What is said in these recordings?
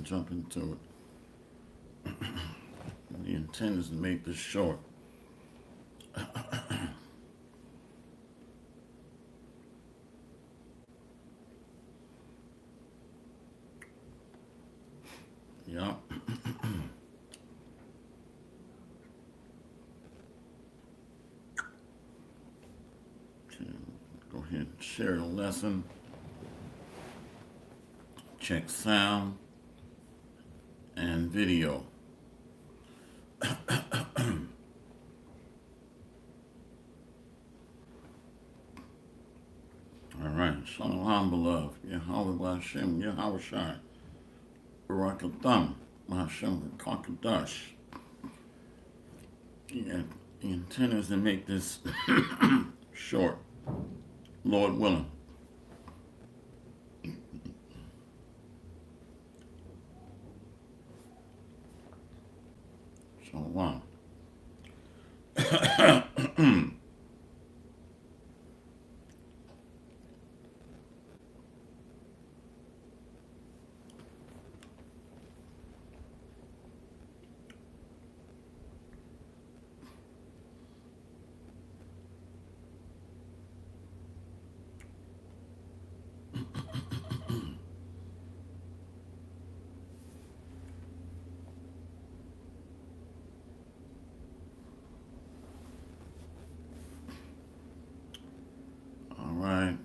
and jump into it. The intent is to make this short. Yeah. Go ahead and share the lesson. Check sound and video. All right. Shalom, beloved. Yahweh Hashem, Yahweh Shai. Barakatham, Hashem, Kakadash. Yeah, the intent is to make this short, Lord willing. Shalom.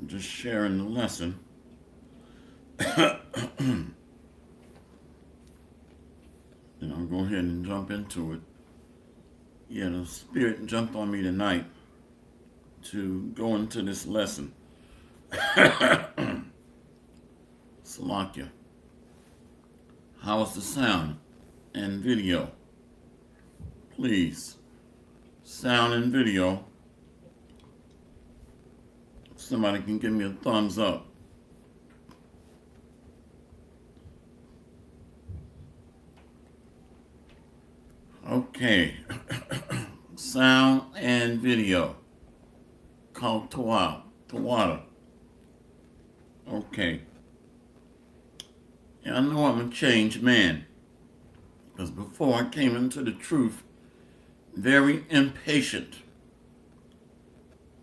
Just sharing the lesson. And I'll go ahead and jump into it. Yeah, the Spirit jumped on me tonight to go into this lesson. Salakia. How is the sound and video? Please, sound and video. Somebody can give me a thumbs up. Okay. Sound and video. Called Tawada. Okay. Yeah, I know I'm a changed man. Because before I came into the truth, very impatient.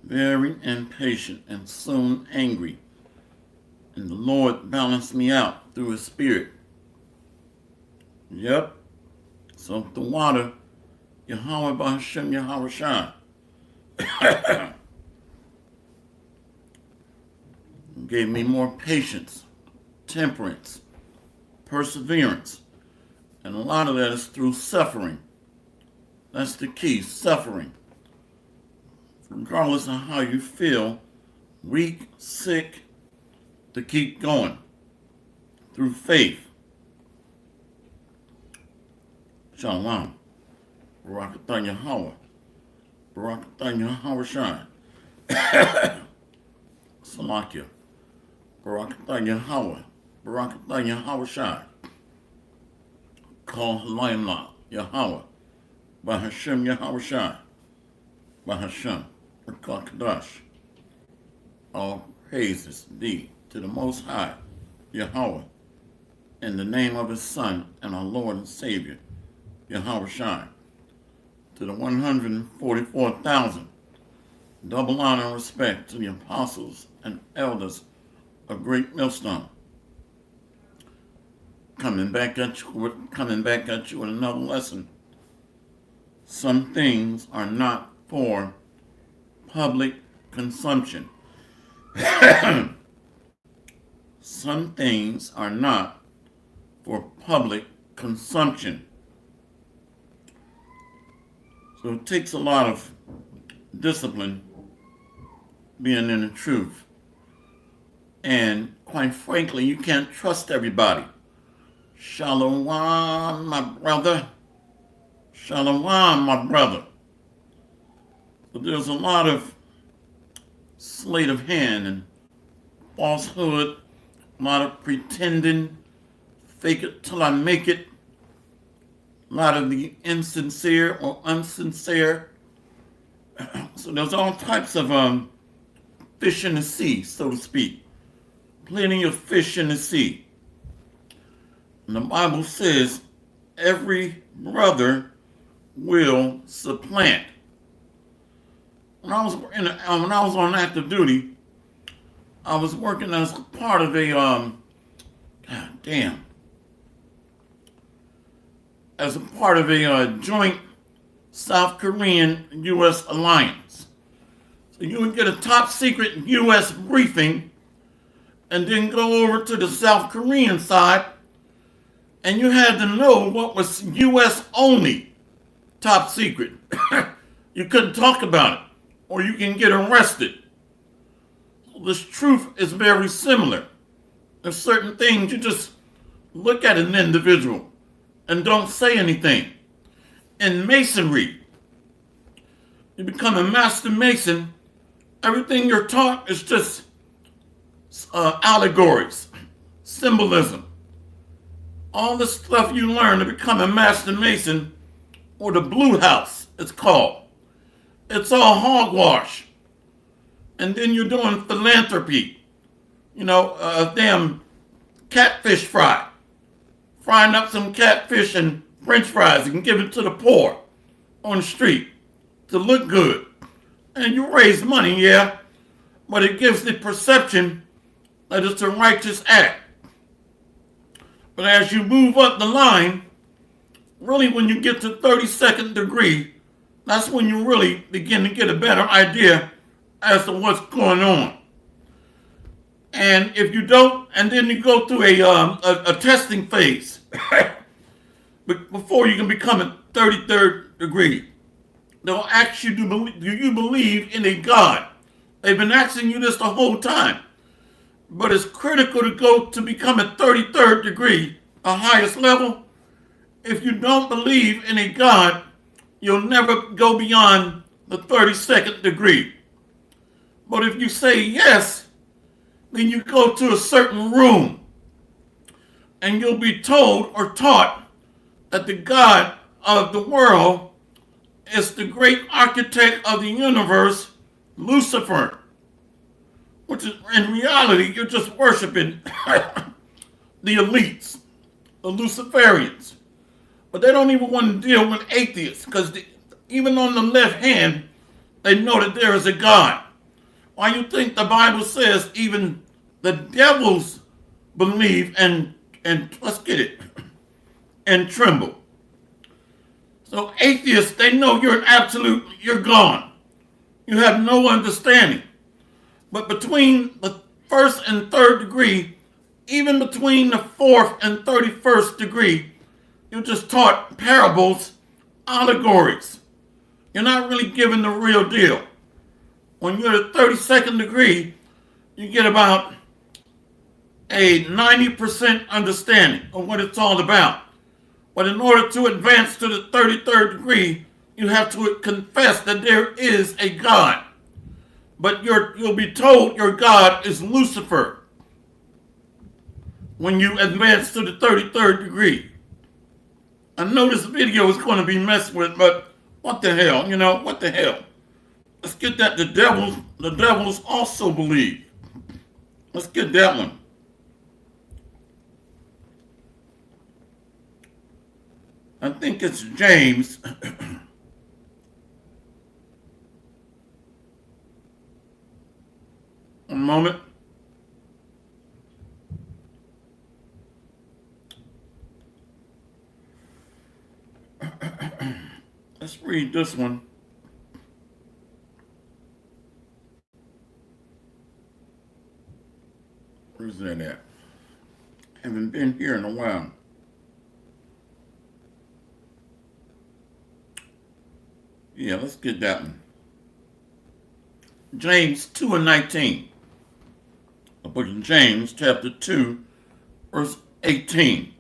Very impatient and soon angry. And the Lord balanced me out through His Spirit. Yep. So the water, Yahweh Hashem, Yahweh Shai. Gave me more patience, temperance, perseverance. And a lot of that is through suffering. That's the key, suffering. Regardless of how you feel, weak, sick, to keep going through faith. Shalom. Barakatah Yahweh. Barakatah Yahweh Shai. Salakia. Barakatah Yahweh. Barakatah Yahweh Shai. Call Halayimlah Yahweh. By Hashem Yahweh Shai. By Hashem. Kakadash. All praises be to the Most High, Yahweh, in the name of His Son and our Lord and Savior, Yahweh Shai, to the 144,000. Double honor and respect to the apostles and elders of Great Millstone. Coming back at you with another lesson. Some things are not for public consumption. Some things are not for public consumption. So it takes a lot of discipline being in the truth. And quite frankly, you can't trust everybody. Shalom, my brother. Shalom, my brother. But there's a lot of sleight of hand and falsehood, a lot of pretending, fake it till I make it, a lot of the insincere or unsincere. So there's all types of fish in the sea, so to speak. Plenty of fish in the sea. And the Bible says every brother will supplant. When I was on active duty, I was working as part of a as a part of a joint South Korean U.S. alliance. So you would get a top secret U.S. briefing and then go over to the South Korean side, and you had to know what was U.S. only top secret. You couldn't talk about it, or you can get arrested. This truth is very similar. There's certain things you just look at an individual and don't say anything. In masonry, you become a master mason, everything you're taught is just allegories, symbolism. All the stuff you learn to become a master mason, or the blue house, it's called. It's all hogwash. And then you're doing philanthropy. Damn catfish fry. Frying up some catfish and french fries and give it to the poor on the street to look good. And you raise money, yeah, but it gives the perception that it's a righteous act. But as you move up the line, really when you get to 32nd degree, that's when you really begin to get a better idea as to what's going on. And if you don't, and then you go through a testing phase before you can become a 33rd degree. They'll ask you, do you believe in a God? They've been asking you this the whole time. But it's critical to go to become a 33rd degree, a highest level. If you don't believe in a God, you'll never go beyond the 32nd degree. But if you say yes, then you go to a certain room and you'll be told or taught that the God of the world is the great architect of the universe, Lucifer, which is in reality, you're just worshiping the elites, the Luciferians. But they don't even want to deal with atheists because even on the left hand, they know that there is a God. Why you think the Bible says even the devils believe and let's get it, and tremble. So atheists, they know you're gone. You have no understanding. But between the first and third degree, even between the fourth and 31st degree, you're just taught parables, allegories. You're not really given the real deal. When you're at 32nd degree, you get about a 90% understanding of what it's all about. But in order to advance to the 33rd degree, you have to confess that there is a God. But you'll be told your God is Lucifer when you advance to the 33rd degree. I know this video is going to be messed with, but what the hell, what the hell? Let's get that the devils also believe. Let's get that one. I think it's James. One moment. Let's read this one. Where's that at? Haven't been here in a while. Yeah, let's get that one. James 2:19. The book of James, chapter 2, verse 18.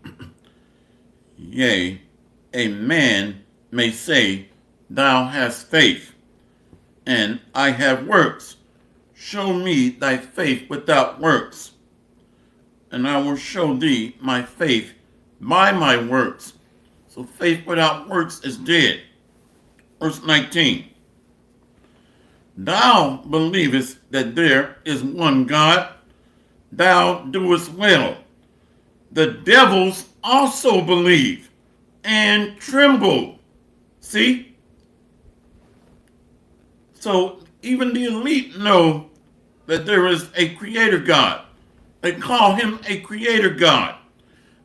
Yea, a man may say, Thou hast faith, and I have works. Show me thy faith without works, and I will show thee my faith by my works. So faith without works is dead. Verse 19. Thou believest that there is one God, thou doest well. the devils also believe and tremble. See? So even the elite know that there is a creator God. They call him a creator God,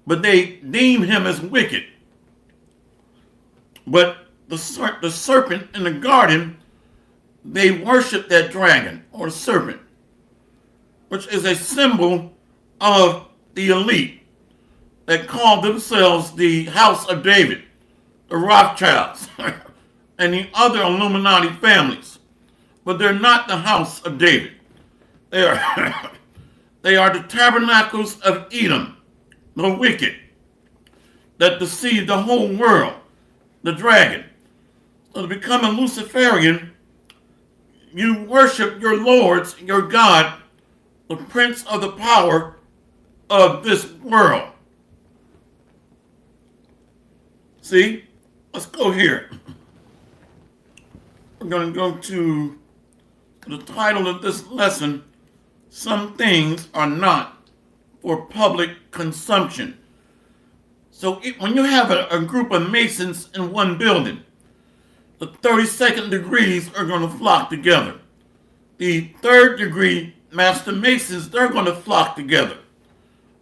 but they deem him as wicked. But the serpent in the garden, they worship that dragon or serpent, which is a symbol of the elite that call themselves the House of David, the Rothschilds, and the other Illuminati families. But they're not the House of David. They are, they are the tabernacles of Edom, the wicked, that deceive the whole world, the dragon. So to become a Luciferian, you worship your lords, your God, the prince of the power of this world. See? Let's go here. We're going to go to the title of this lesson, Some Things Are Not for Public Consumption. So when you have a group of Masons in one building, the 32nd degrees are going to flock together. The third degree Master Masons, they're going to flock together.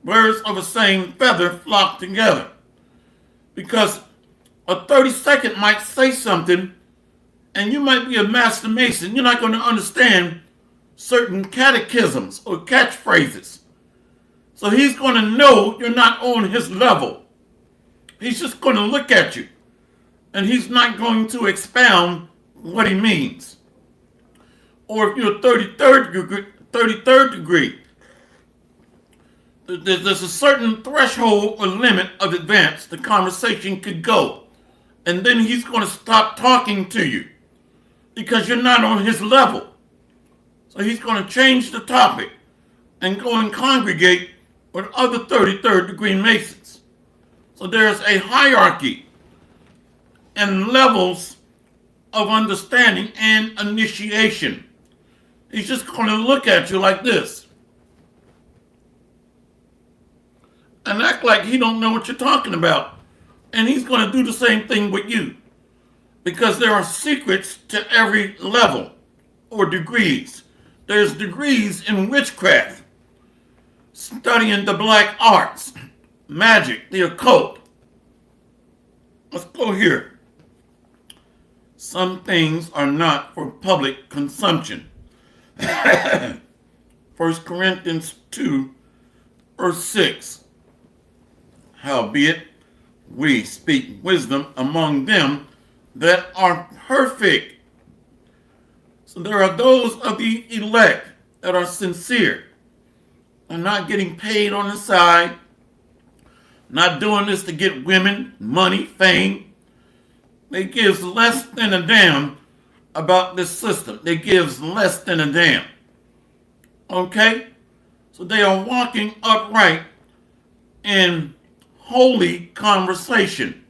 Birds of the same feather flock together. Because a 32nd might say something, and you might be a Master Mason. You're not going to understand certain catechisms or catchphrases. So he's going to know you're not on his level. He's just going to look at you, and he's not going to expound what he means. Or if you're a 33rd degree, there's a certain threshold or limit of advance the conversation could go. And then he's going to stop talking to you because you're not on his level. So he's going to change the topic and go and congregate with other 33rd degree Masons. So there's a hierarchy and levels of understanding and initiation. He's just going to look at you like this and act like he don't know what you're talking about. And he's going to do the same thing with you, because there are secrets to every level or degrees. There's degrees in witchcraft, studying the black arts, magic, the occult. Let's go here. Some things are not for public consumption. 1 Corinthians 2, verse 6. Howbeit, we speak wisdom among them that are perfect. So there are those of the elect that are sincere and not getting paid on the side, not doing this to get women, money, fame. They give less than a damn about this system. They give less than a damn. Okay? So they are walking upright in holy conversation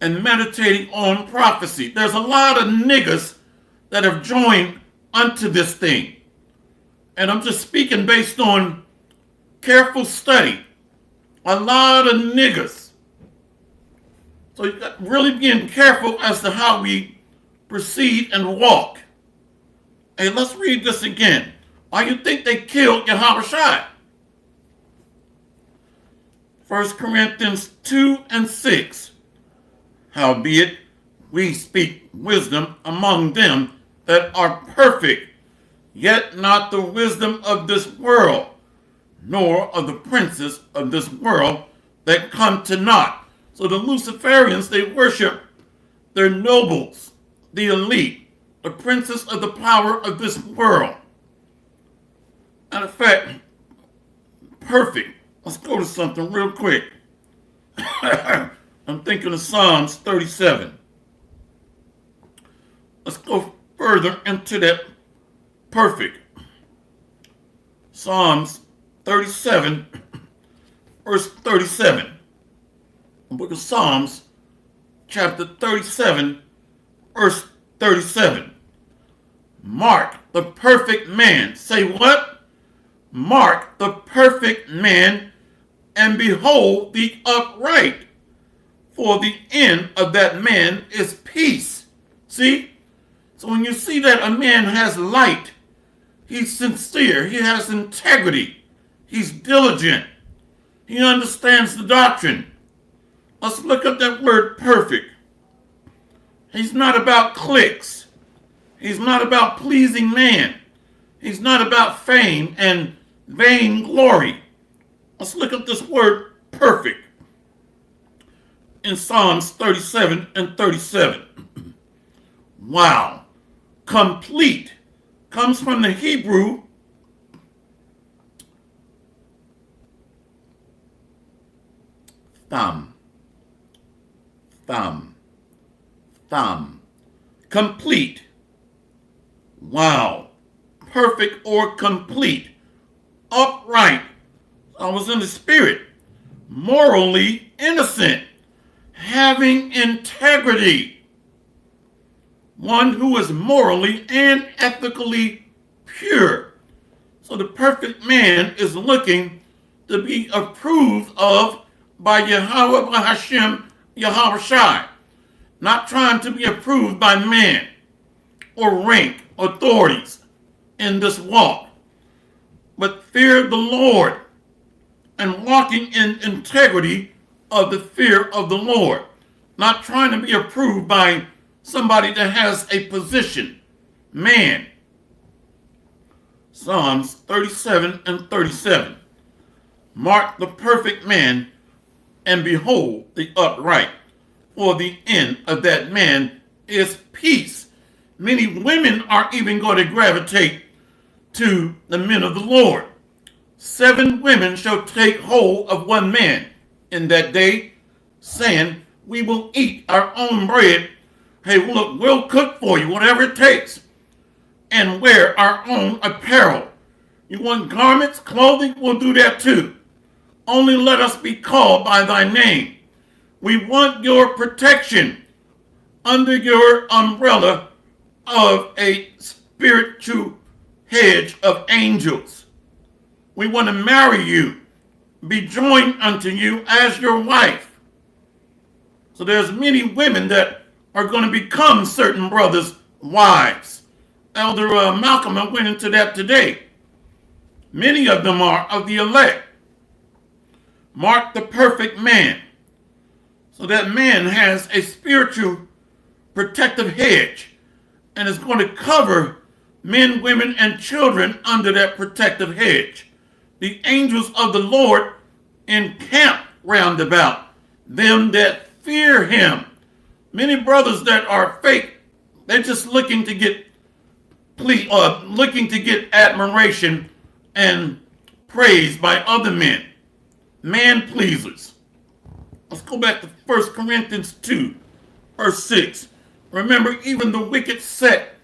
and meditating on prophecy. There's a lot of niggas that have joined unto this thing. And I'm just speaking based on careful study. A lot of niggas. So you got really being careful as to how we proceed and walk. Hey, let's read this again. Why you think they killed Yahushua? 1 Corinthians 2 and 6. Howbeit, we speak wisdom among them that are perfect, yet not the wisdom of this world, nor of the princes of this world that come to naught. So the Luciferians, they worship their nobles, the elite, the princes of the power of this world. Matter of fact, perfect. Let's go to something real quick. I'm thinking of Psalms 37. Let's go further into that perfect. Psalms 37, verse 37. The book of Psalms, chapter 37, verse 37. Mark the perfect man. Say what? Mark the perfect man and behold the upright, for the end of that man is peace. See? So when you see that a man has light, he's sincere, he has integrity, he's diligent, he understands the doctrine. Let's look up that word perfect. He's not about clicks. He's not about pleasing man. He's not about fame and vain glory. Let's look up this word perfect in Psalms 37 and 37. Wow. Complete comes from the Hebrew thumb. Complete. Wow. Perfect or complete. Upright. I was in the spirit. Morally innocent. Having integrity. One who is morally and ethically pure. So the perfect man is looking to be approved of by Yahweh Hashem Yahweh Shai. Not trying to be approved by man or rank authorities in this walk, but fear the Lord and walking in integrity of the fear of the Lord. Not trying to be approved by somebody that has a position, man. Psalms 37 and 37. Mark the perfect man, and behold the upright, for the end of that man is peace. Many women are even going to gravitate to the men of the Lord. 7 women shall take hold of one man in that day, saying, we will eat our own bread. Hey, look, we'll cook for you, whatever it takes, and wear our own apparel. You want garments, clothing? We'll do that too. Only let us be called by thy name. We want your protection under your umbrella of a spiritual hedge of angels. We want to marry you, be joined unto you as your wife. So there's many women that are going to become certain brothers' wives. Elder Malcolm went into that today. Many of them are of the elect. Mark the perfect man. So that man has a spiritual protective hedge and is going to cover men, women, and children under that protective hedge. The angels of the Lord encamp round about them that fear him. Many brothers that are fake, they're just looking to get admiration and praise by other men. Man pleasers. Let's go back to 1 Corinthians 2, verse 6. Remember, even the wicked sect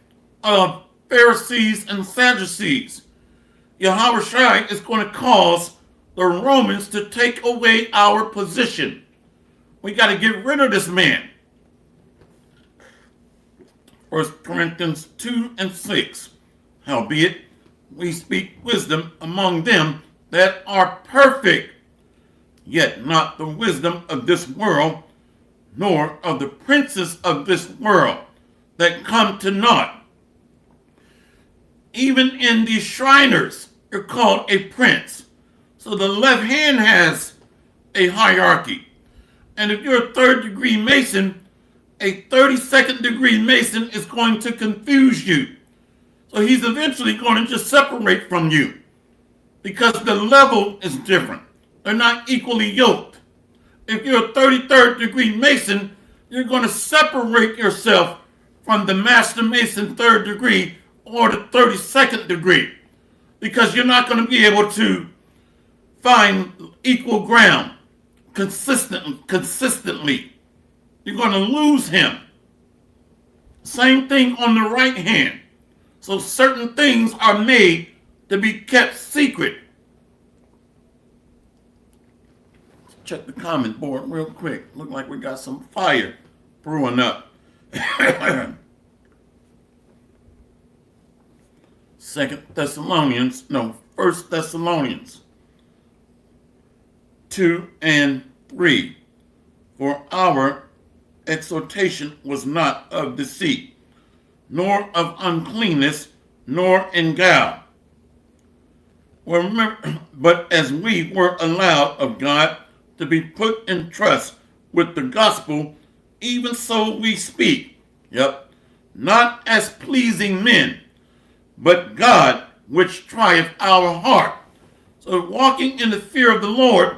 of Pharisees and Sadducees, Yahweh Shai is going to cause the Romans to take away our position. We got to get rid of this man. 1 Corinthians 2 and 6. Howbeit, we speak wisdom among them that are perfect, yet not the wisdom of this world, nor of the princes of this world that come to naught. Even in the Shriners, you're called a prince. So the left hand has a hierarchy. And if you're a 3rd degree Mason, a 32nd degree Mason is going to confuse you. So he's eventually going to just separate from you because the level is different. They're not equally yoked. If you're a 33rd degree Mason, you're going to separate yourself from the Master Mason 3rd degree or the 32nd degree because you're not going to be able to find equal ground consistently. You're going to lose him. Same thing on the right hand. So certain things are made to be kept secret. Check the comment board real quick. Look like we got some fire brewing up. 2 Thessalonians. 2 and 3. For our exhortation was not of deceit, nor of uncleanness, nor in guile. Well, remember, but as we were allowed of God to be put in trust with the gospel, even so we speak. Yep. Not as pleasing men, but God which trieth our heart. So walking in the fear of the Lord,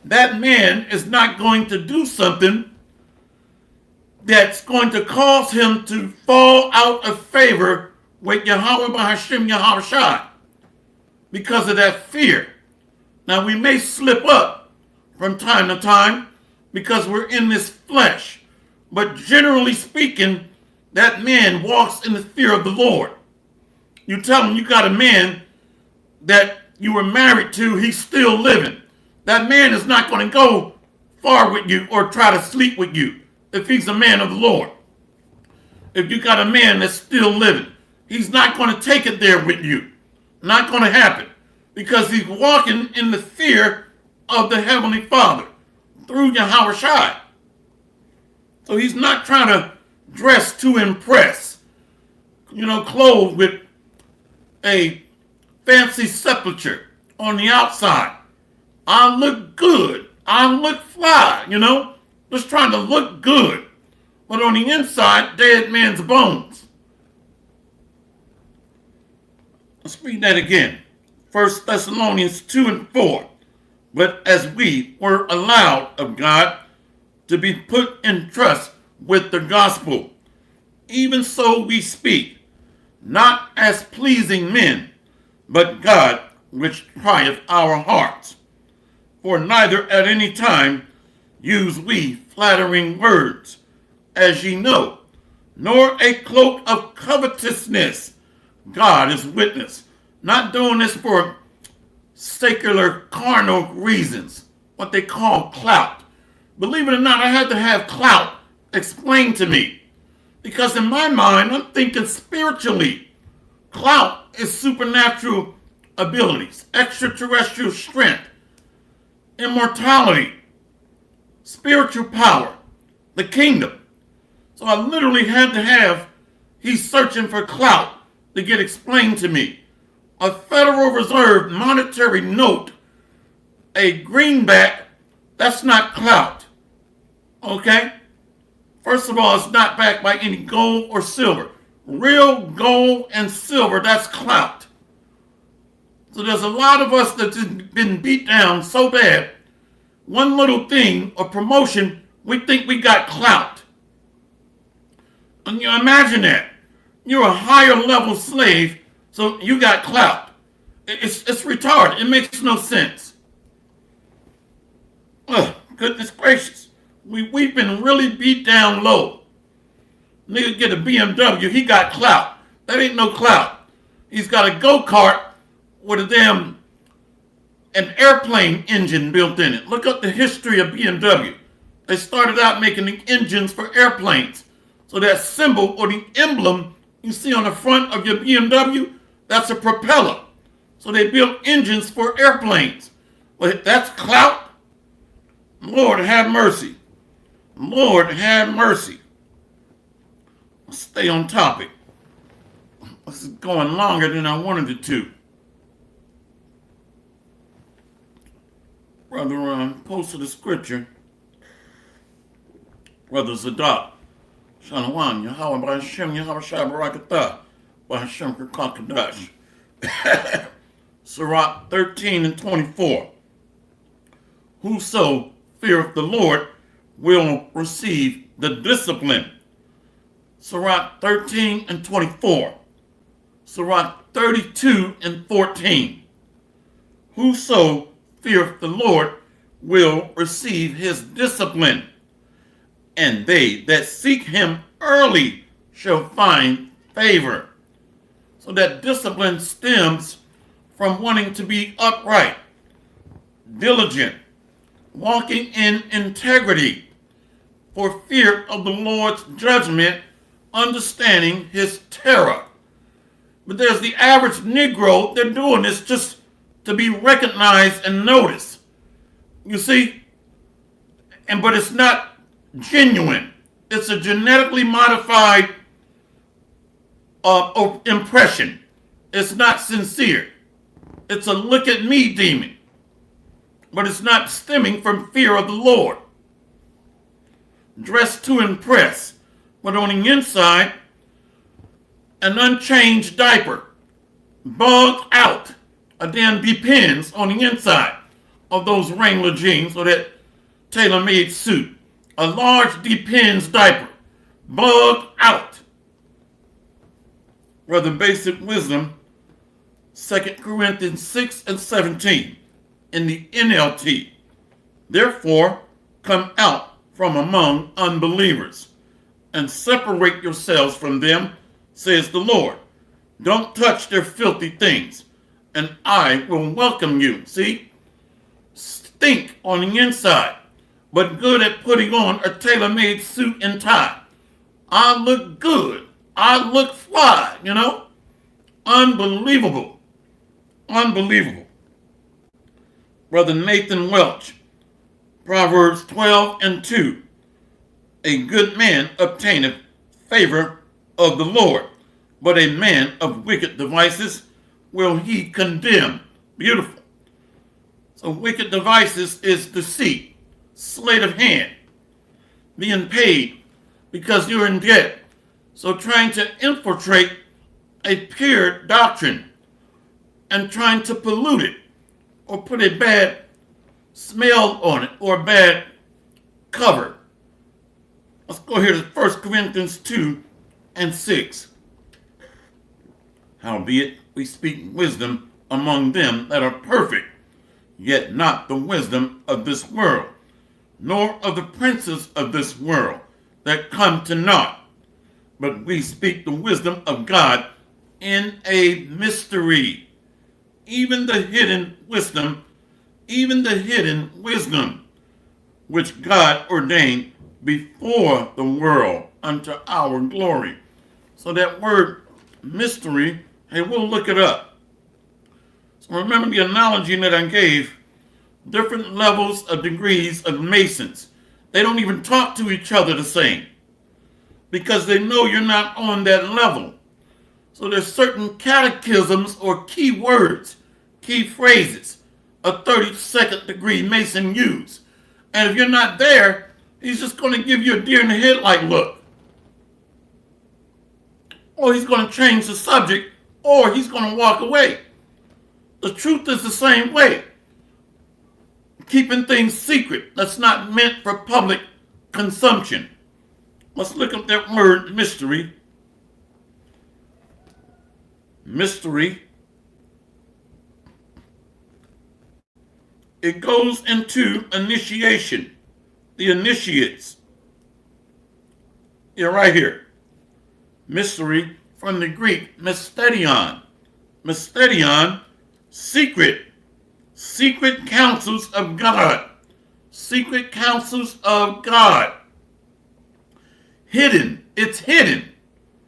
that man is not going to do something that's going to cause him to fall out of favor with Yahweh B'Hashem Yahweh Shai because of that fear. Now we may slip up from time to time because we're in this flesh, but generally speaking, that man walks in the fear of the Lord. You tell him you got a man that you were married to, he's still living. That man is not going to go far with you or try to sleep with you if he's a man of the Lord. If you got a man that's still living, he's not going to take it there with you. Not going to happen because he's walking in the fear of the Heavenly Father through Yahweh Shai. So he's not trying to dress to impress, clothed with a fancy sepulcher on the outside. I look good. I look fly, just trying to look good. But on the inside, dead man's bones. Let's read that again. 1 Thessalonians 2 and 4. But as we were allowed of God to be put in trust with the gospel, even so we speak, not as pleasing men, but God which trieth our hearts. For neither at any time use we flattering words, as ye know, nor a cloak of covetousness. God is witness. Not doing this for secular carnal reasons, what they call clout. Believe it or not, I had to have clout explained to me. Because in my mind, I'm thinking spiritually. Clout is supernatural abilities, extraterrestrial strength, immortality, spiritual power, the kingdom. So I literally had to have, he's searching for clout to get explained to me. A Federal Reserve monetary note, a greenback, that's not clout. Okay? First of all, it's not backed by any gold or silver. Real gold and silver, that's clout. So there's a lot of us that's been beat down so bad, one little thing or promotion, we think we got clout. And you imagine that. You're a higher level slave, so you got clout. It's retarded. It makes no sense. Oh, goodness gracious. We've been really beat down low. Nigga get a BMW, he got clout. That ain't no clout. He's got a go-kart with an airplane engine built in it. Look up the history of BMW. They started out making the engines for airplanes. So that symbol or the emblem you see on the front of your BMW, that's a propeller. So they built engines for airplanes. But that's clout. Lord have mercy. Lord have mercy. Let's stay on topic. This is going longer than I wanted it to. Brother posted a scripture. Brother Zadok. Shalom, Yahweh B'Hashem, Yahweh Shai Barakatah, B'Hashem Kakakadash. Sirach 13 and 24. Whoso feareth the Lord will receive the discipline. Sirach 13 and 24. Sirach 32 and 14. Whoso feareth the Lord will receive his discipline, and they that seek him early shall find favor. So that discipline stems from wanting to be upright, diligent, walking in integrity, for fear of the Lord's judgment, understanding his terror. But there's the average Negro, they're doing this just to be recognized and noticed. You see? But it's not genuine. It's a genetically modified impression. It's not sincere. It's a look at me demon. But it's not stemming from fear of the Lord. Dressed to impress, but on the inside, an unchanged diaper, bugged out, then depends on the inside of those Wrangler jeans or that tailor-made suit. A large depends diaper, bugged out. Brother, basic wisdom, 2 Corinthians 6 and 17 in the NLT. Therefore, come out from among unbelievers and separate yourselves from them, says the Lord. Don't touch their filthy things, and I will welcome you. See? Stink on the inside, but good at putting on a tailor-made suit and tie. I look good. I look fly, you know? Unbelievable. Unbelievable. Brother Nathan Welch, Proverbs 12 and 2. A good man obtaineth favor of the Lord, but a man of wicked devices will he condemn. Beautiful. So wicked devices is deceit, sleight of hand, being paid because you're in debt. So trying to infiltrate a pure doctrine and trying to pollute it or put a bad smell on it or a bad cover. Let's go here to 1 Corinthians 2 and 6. Howbeit we speak wisdom among them that are perfect, yet not the wisdom of this world, nor of the princes of this world that come to naught. But we speak the wisdom of God in a mystery, even the hidden wisdom, which God ordained before the world unto our glory. So that word mystery, hey, we'll look it up. So remember the analogy that I gave, different levels of degrees of Masons. They don't even talk to each other the same because they know you're not on that level. So there's certain catechisms or key words, key phrases a 32nd degree Mason use. And if you're not there, he's just going to give you a deer in the headlight look. Or he's going to change the subject, or he's going to walk away. The truth is the same way. Keeping things secret, that's not meant for public consumption. Let's look up that word mystery. Mystery. It goes into initiation. The initiates. You're right here. Mystery from the Greek, mysterion. Mysterion, secret. Secret counsels of God. Secret counsels of God. Hidden. It's hidden.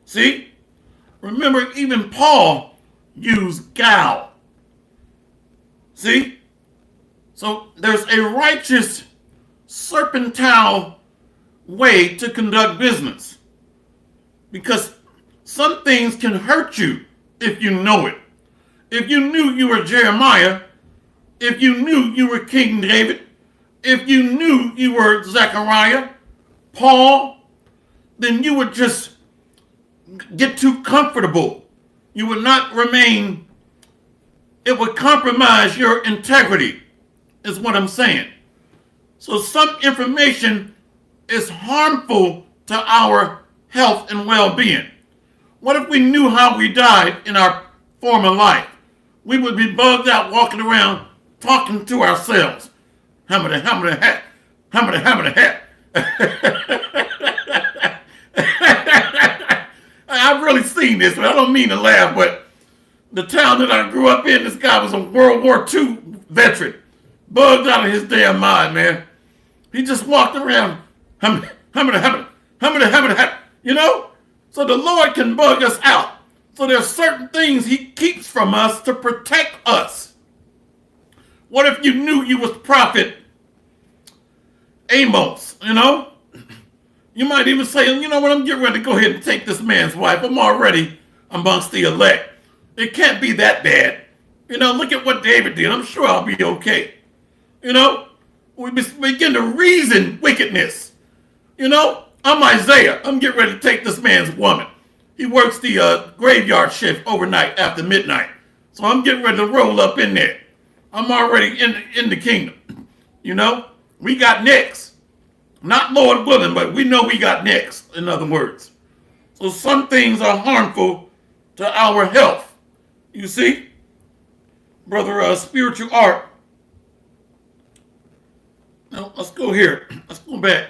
See? Remember, even Paul used guile. See? So there's a righteous serpentine way to conduct business. Because some things can hurt you if you know it. If you knew you were Jeremiah, if you knew you were King David, if you knew you were Zechariah, Paul, then you would just get too comfortable. You would not remain, it would compromise your integrity, is what I'm saying. So some information is harmful to our health and well-being. What if we knew how we died in our former life? We would be bugged out walking around talking to ourselves. Hammer the hat. I've really seen this, but I don't mean to laugh, but the town that I grew up in, this guy was a World War II veteran. Bugged out of his damn mind, man. He just walked around, hammer the hat, you know? So the Lord can bug us out. So there's certain things he keeps from us to protect us. What if you knew you was prophet Amos, you know? You might even say, you know what, I'm getting ready to go ahead and take this man's wife. I'm already amongst the elect. It can't be that bad. You know, look at what David did. I'm sure I'll be okay. You know, we begin to reason wickedness. You know, I'm Isaiah. I'm getting ready to take this man's woman. He works the graveyard shift overnight after midnight. So I'm getting ready to roll up in there. I'm already in the kingdom. You know, we got next. Not Lord willing, but we know we got next, in other words. So some things are harmful to our health. You see? Brother Spiritual Art. Now, let's go here. Let's go back.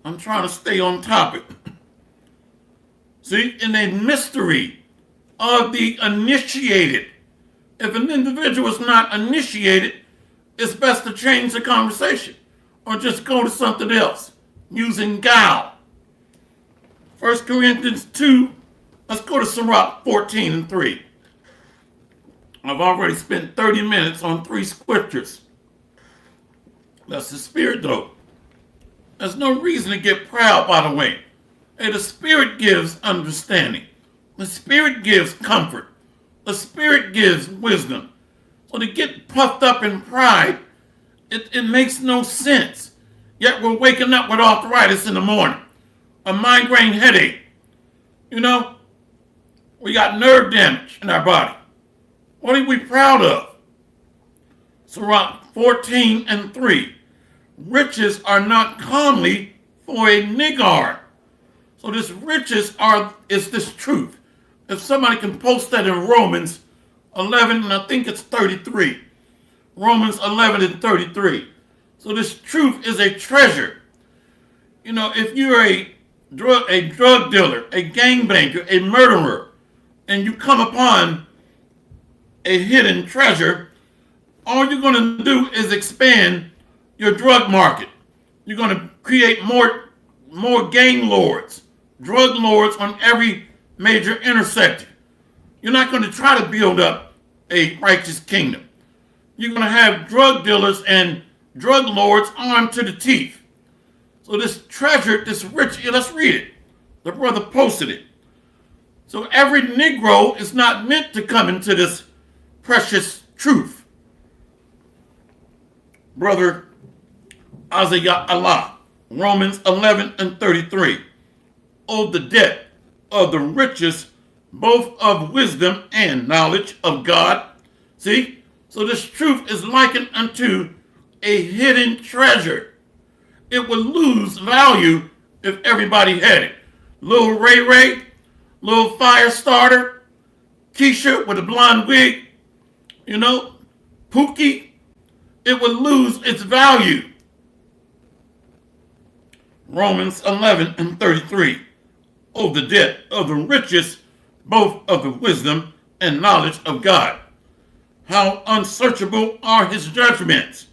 I'm trying to stay on topic. See, in a mystery of the initiated, if an individual is not initiated, it's best to change the conversation or just go to something else using guile. 1 Corinthians 2, let's go to Sirach 14 and 3. I've already spent 30 minutes on 3 scriptures. That's the spirit, though. There's no reason to get proud, by the way. Hey, the Spirit gives understanding. The Spirit gives comfort. The Spirit gives wisdom. So to get puffed up in pride, it makes no sense. Yet we're waking up with arthritis in the morning, a migraine headache. You know, we got nerve damage in our body. What are we proud of? Sirach 14 and 3. Riches are not comely for a niggard. So this riches is this truth. If somebody can post that in Romans 11, and I think it's 33. Romans 11 and 33. So this truth is a treasure. You know, if you're a drug dealer, a gangbanger, a murderer, and you come upon a hidden treasure, all you're going to do is expand your drug market. You're going to create more gang lords, drug lords on every major intersection. You're not going to try to build up a righteous kingdom. You're going to have drug dealers and drug lords armed to the teeth. So this treasure, this rich, let's read it. The brother posted it. So every Negro is not meant to come into this precious truth. Brother Isaiah Allah, Romans 11 and 33. Oh, the debt of the riches, both of wisdom and knowledge of God. See? So this truth is likened unto a hidden treasure. It would lose value if everybody had it. Little Ray Ray, little fire starter, Keisha with a blonde wig, you know, Pookie, it would lose its value. Romans 11 and 33. Oh, the debt of the riches, both of the wisdom and knowledge of God. How unsearchable are his judgments,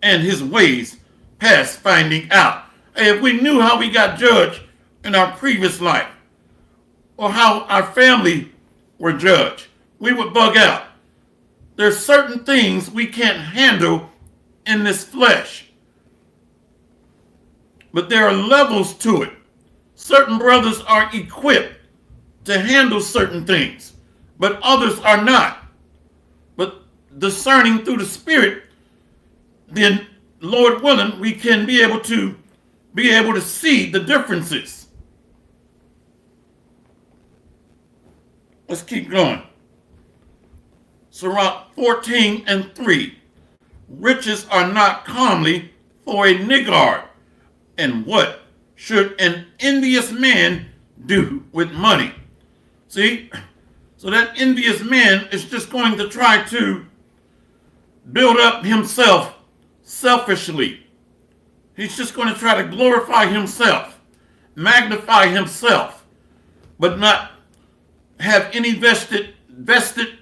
and his ways past finding out. Hey, if we knew how we got judged in our previous life, or how our family were judged, we would bug out. There's certain things we can't handle in this flesh. But there are levels to it. Certain brothers are equipped to handle certain things, but others are not. But discerning through the Spirit, then Lord willing, we can be able to see the differences. Let's keep going. Sirach 14 and 3. Riches are not comely for a niggard. And what should an envious man do with money? See? So that envious man is just going to try to build up himself selfishly. He's just going to try to glorify himself, magnify himself, but not have any vested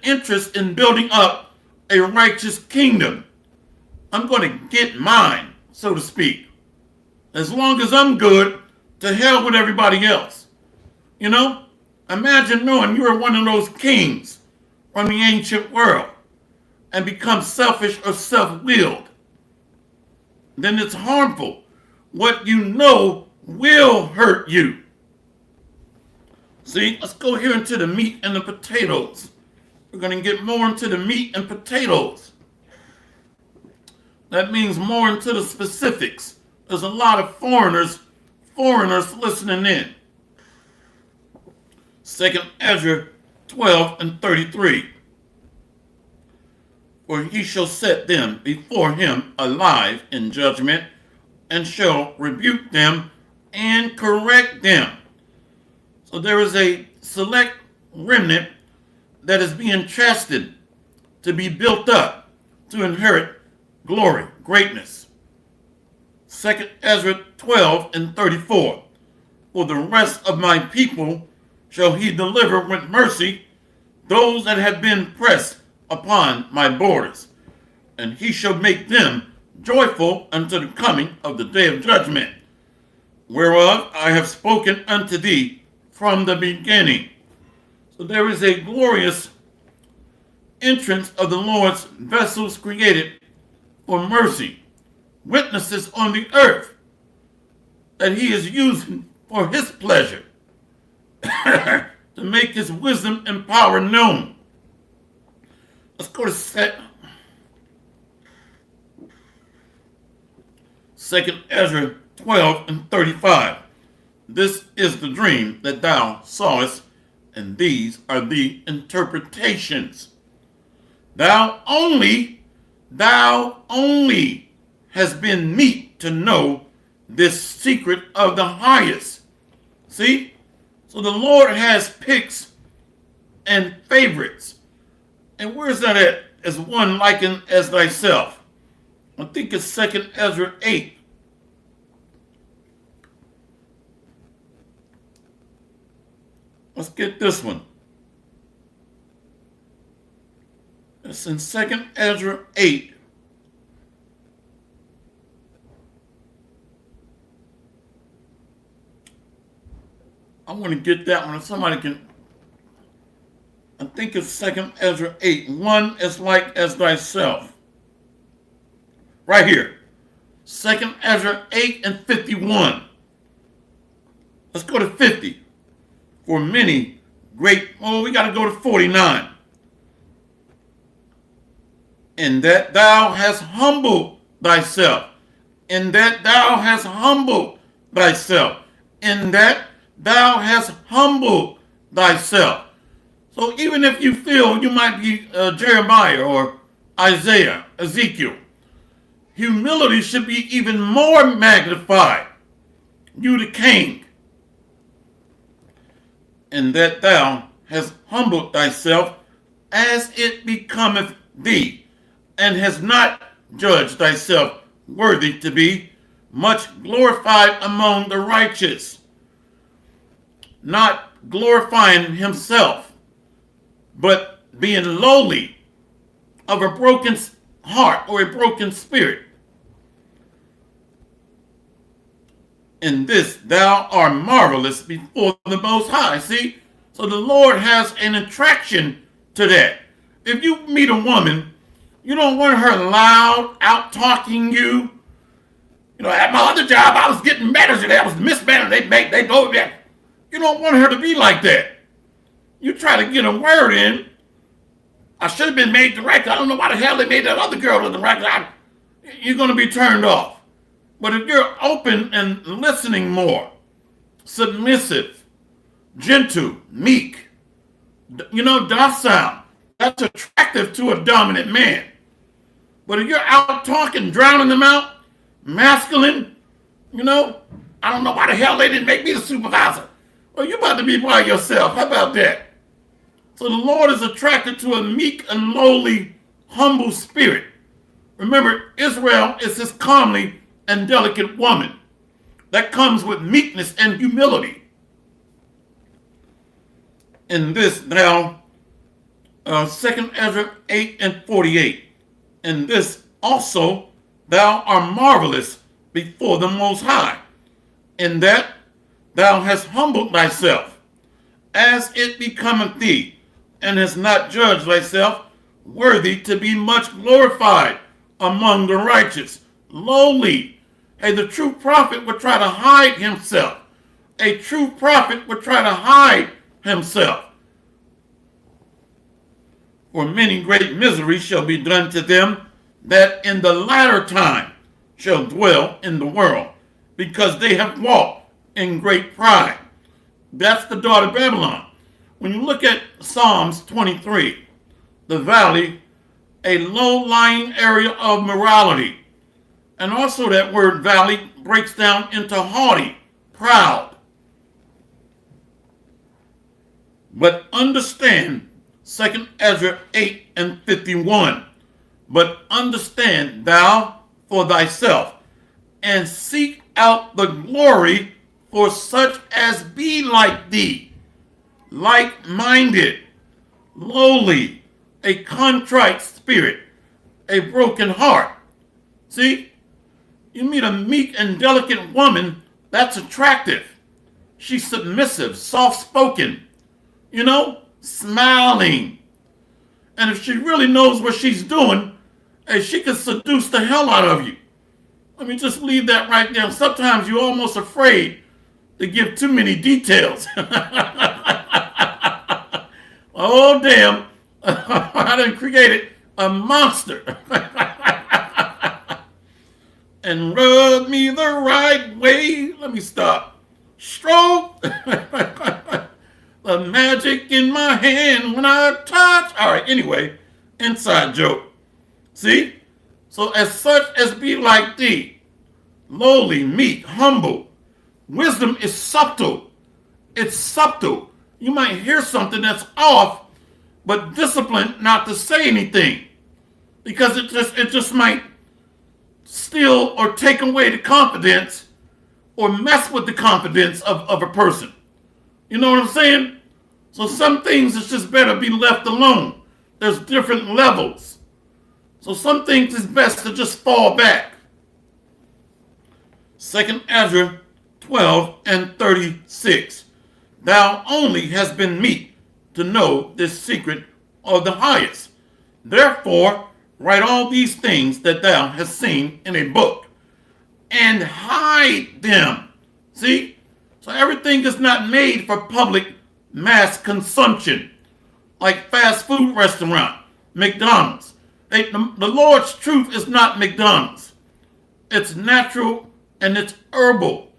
interest in building up a righteous kingdom. I'm going to get mine, so to speak. As long as I'm good, to hell with everybody else. You know, imagine knowing you're one of those kings from the ancient world and become selfish or self-willed. Then it's harmful. what you know will hurt you. See, let's go here into the meat and the potatoes. We're going to get more into the meat and potatoes. That means more into the specifics. There's a lot of foreigners listening in. 2nd Ezra 12 and 33. For he shall set them before him alive in judgment, and shall rebuke them and correct them. So there is a select remnant that is being chastened to be built up to inherit glory, greatness. 2nd Ezra 12 and 34. For the rest of my people shall he deliver with mercy those that have been pressed upon my borders, and he shall make them joyful unto the coming of the day of judgment, whereof I have spoken unto thee from the beginning. So there is a glorious entrance of the Lord's vessels created for mercy, witnesses on the earth that he is using for his pleasure to make his wisdom and power known. Let's go to 2nd Ezra 12 and 35. This is the dream that thou sawest, and these are the interpretations. Thou only has been meet to know this secret of the highest. See? So the Lord has picks and favorites. And where's that at? As one likened as thyself. I think it's 2nd Ezra 8. Let's get this one. It's in 2nd Ezra 8. I want to get that one. If somebody can. I think it's 2nd Ezra 8. One is like as thyself. Right here. 2nd Ezra 8 and 51. Let's go to 50. For many great, we got to go to 49. In that thou hast humbled thyself. In that thou hast humbled thyself. In that thou hast humbled thyself. So even if you feel you might be Jeremiah or Isaiah, Ezekiel, humility should be even more magnified. You the king. In that thou hast humbled thyself as it becometh thee, and hast not judged thyself worthy to be much glorified among the righteous, not glorifying himself, but being lowly, of a broken heart or a broken spirit. In this thou art marvelous before the Most High. See? So the Lord has an attraction to that. If you meet a woman, you don't want her loud, out-talking you. You know, at my other job, I was getting managed. I was mismanaged. They told me that. You don't want her to be like that. You try to get a word in. I should have been made director. I don't know why the hell they made that other girl the director. You're going to be turned off. But if you're open and listening more, submissive, gentle, meek, docile, that's attractive to a dominant man. But if you're out talking, drowning them out, masculine, I don't know why the hell they didn't make me the supervisor. Well, you're about to be by yourself. How about that? So the Lord is attracted to a meek and lowly, humble spirit. Remember, Israel is this comely and delicate woman that comes with meekness and humility. In this thou, 2nd Ezra 8 and 48. In this also thou art marvelous before the Most High, in that thou hast humbled thyself, as it becometh thee, and hast not judged thyself worthy to be much glorified among the righteous, lowly, Hey, the true prophet would try to hide himself. A true prophet would try to hide himself. For many great miseries shall be done to them that in the latter time shall dwell in the world, because they have walked in great pride. That's the daughter of Babylon. When you look at Psalms 23, the valley, a low-lying area of morality. And also that word valley breaks down into haughty, proud. But understand 2 Ezra 8 and 51. But understand thou for thyself, and seek out the glory for such as be like thee, like-minded, lowly, a contrite spirit, a broken heart. See, you meet a meek and delicate woman, that's attractive. She's submissive, soft-spoken, smiling. And if she really knows what she's doing, she can seduce the hell out of you. Let me just leave that right there. Sometimes you're almost afraid to give too many details. Oh, damn. I done created a monster. And rub me the right way. Let me stop. Stroke. The magic in my hand when I touch. All right, anyway, inside joke. See? So as such as be like thee, lowly, meek, humble. Wisdom is subtle. It's subtle. You might hear something that's off, but discipline not to say anything, because it just might steal or take away the confidence or mess with the confidence of a person. You know what I'm saying? So some things it's just better be left alone. There's different levels. So some things it's best to just fall back. 2 Ezra 12 and 36. Thou only hast been meek to know this secret of the highest. Therefore, write all these things that thou hast seen in a book, and hide them. See? So everything is not made for public mass consumption, like fast food restaurant, McDonald's. The Lord's truth is not McDonald's. It's natural and it's herbal.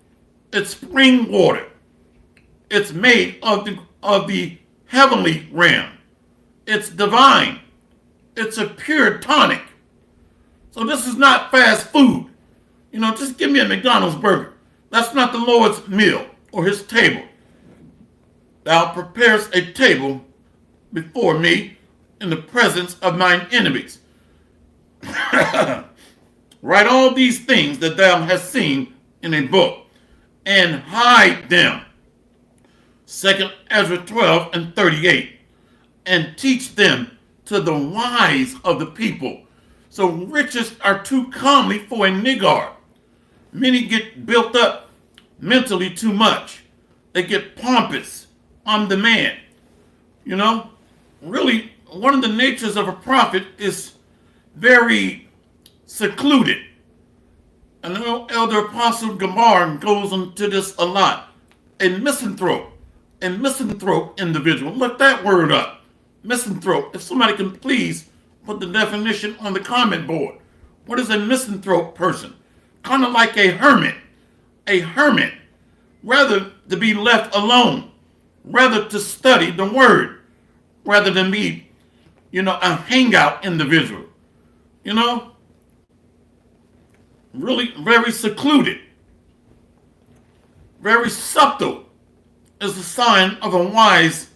It's spring water. It's made of the heavenly realm. It's divine. It's a pure tonic. So this is not fast food. Just give me a McDonald's burger. That's not the Lord's meal or his table. Thou preparest a table before me in the presence of mine enemies. Write all these things that thou hast seen in a book, and hide them. 2 Ezra 12 and 38. And teach them to the wise of the people. So riches are too comely for a niggard. Many get built up mentally too much. They get pompous. I'm the man. Really, one of the natures of a prophet is very secluded. I know Elder Apostle Gamar goes into this a lot. A misanthrope individual. Look that word up. Misanthrope. If somebody can please put the definition on the comment board. What is a misanthrope person? Kind of like a hermit. A hermit. Rather to be left alone. Rather to study the word. Rather than be, a hangout individual. Really very secluded. Very subtle is a sign of a wise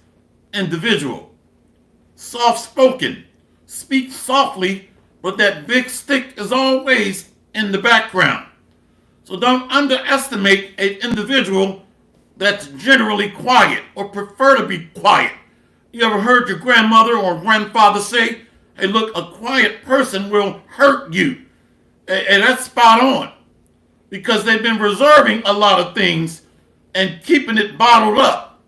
individual. Soft-spoken. Speak softly, but that big stick is always in the background. So don't underestimate an individual that's generally quiet or prefer to be quiet. You ever heard your grandmother or grandfather say, hey, look, a quiet person will hurt you. And that's spot on. Because they've been reserving a lot of things and keeping it bottled up.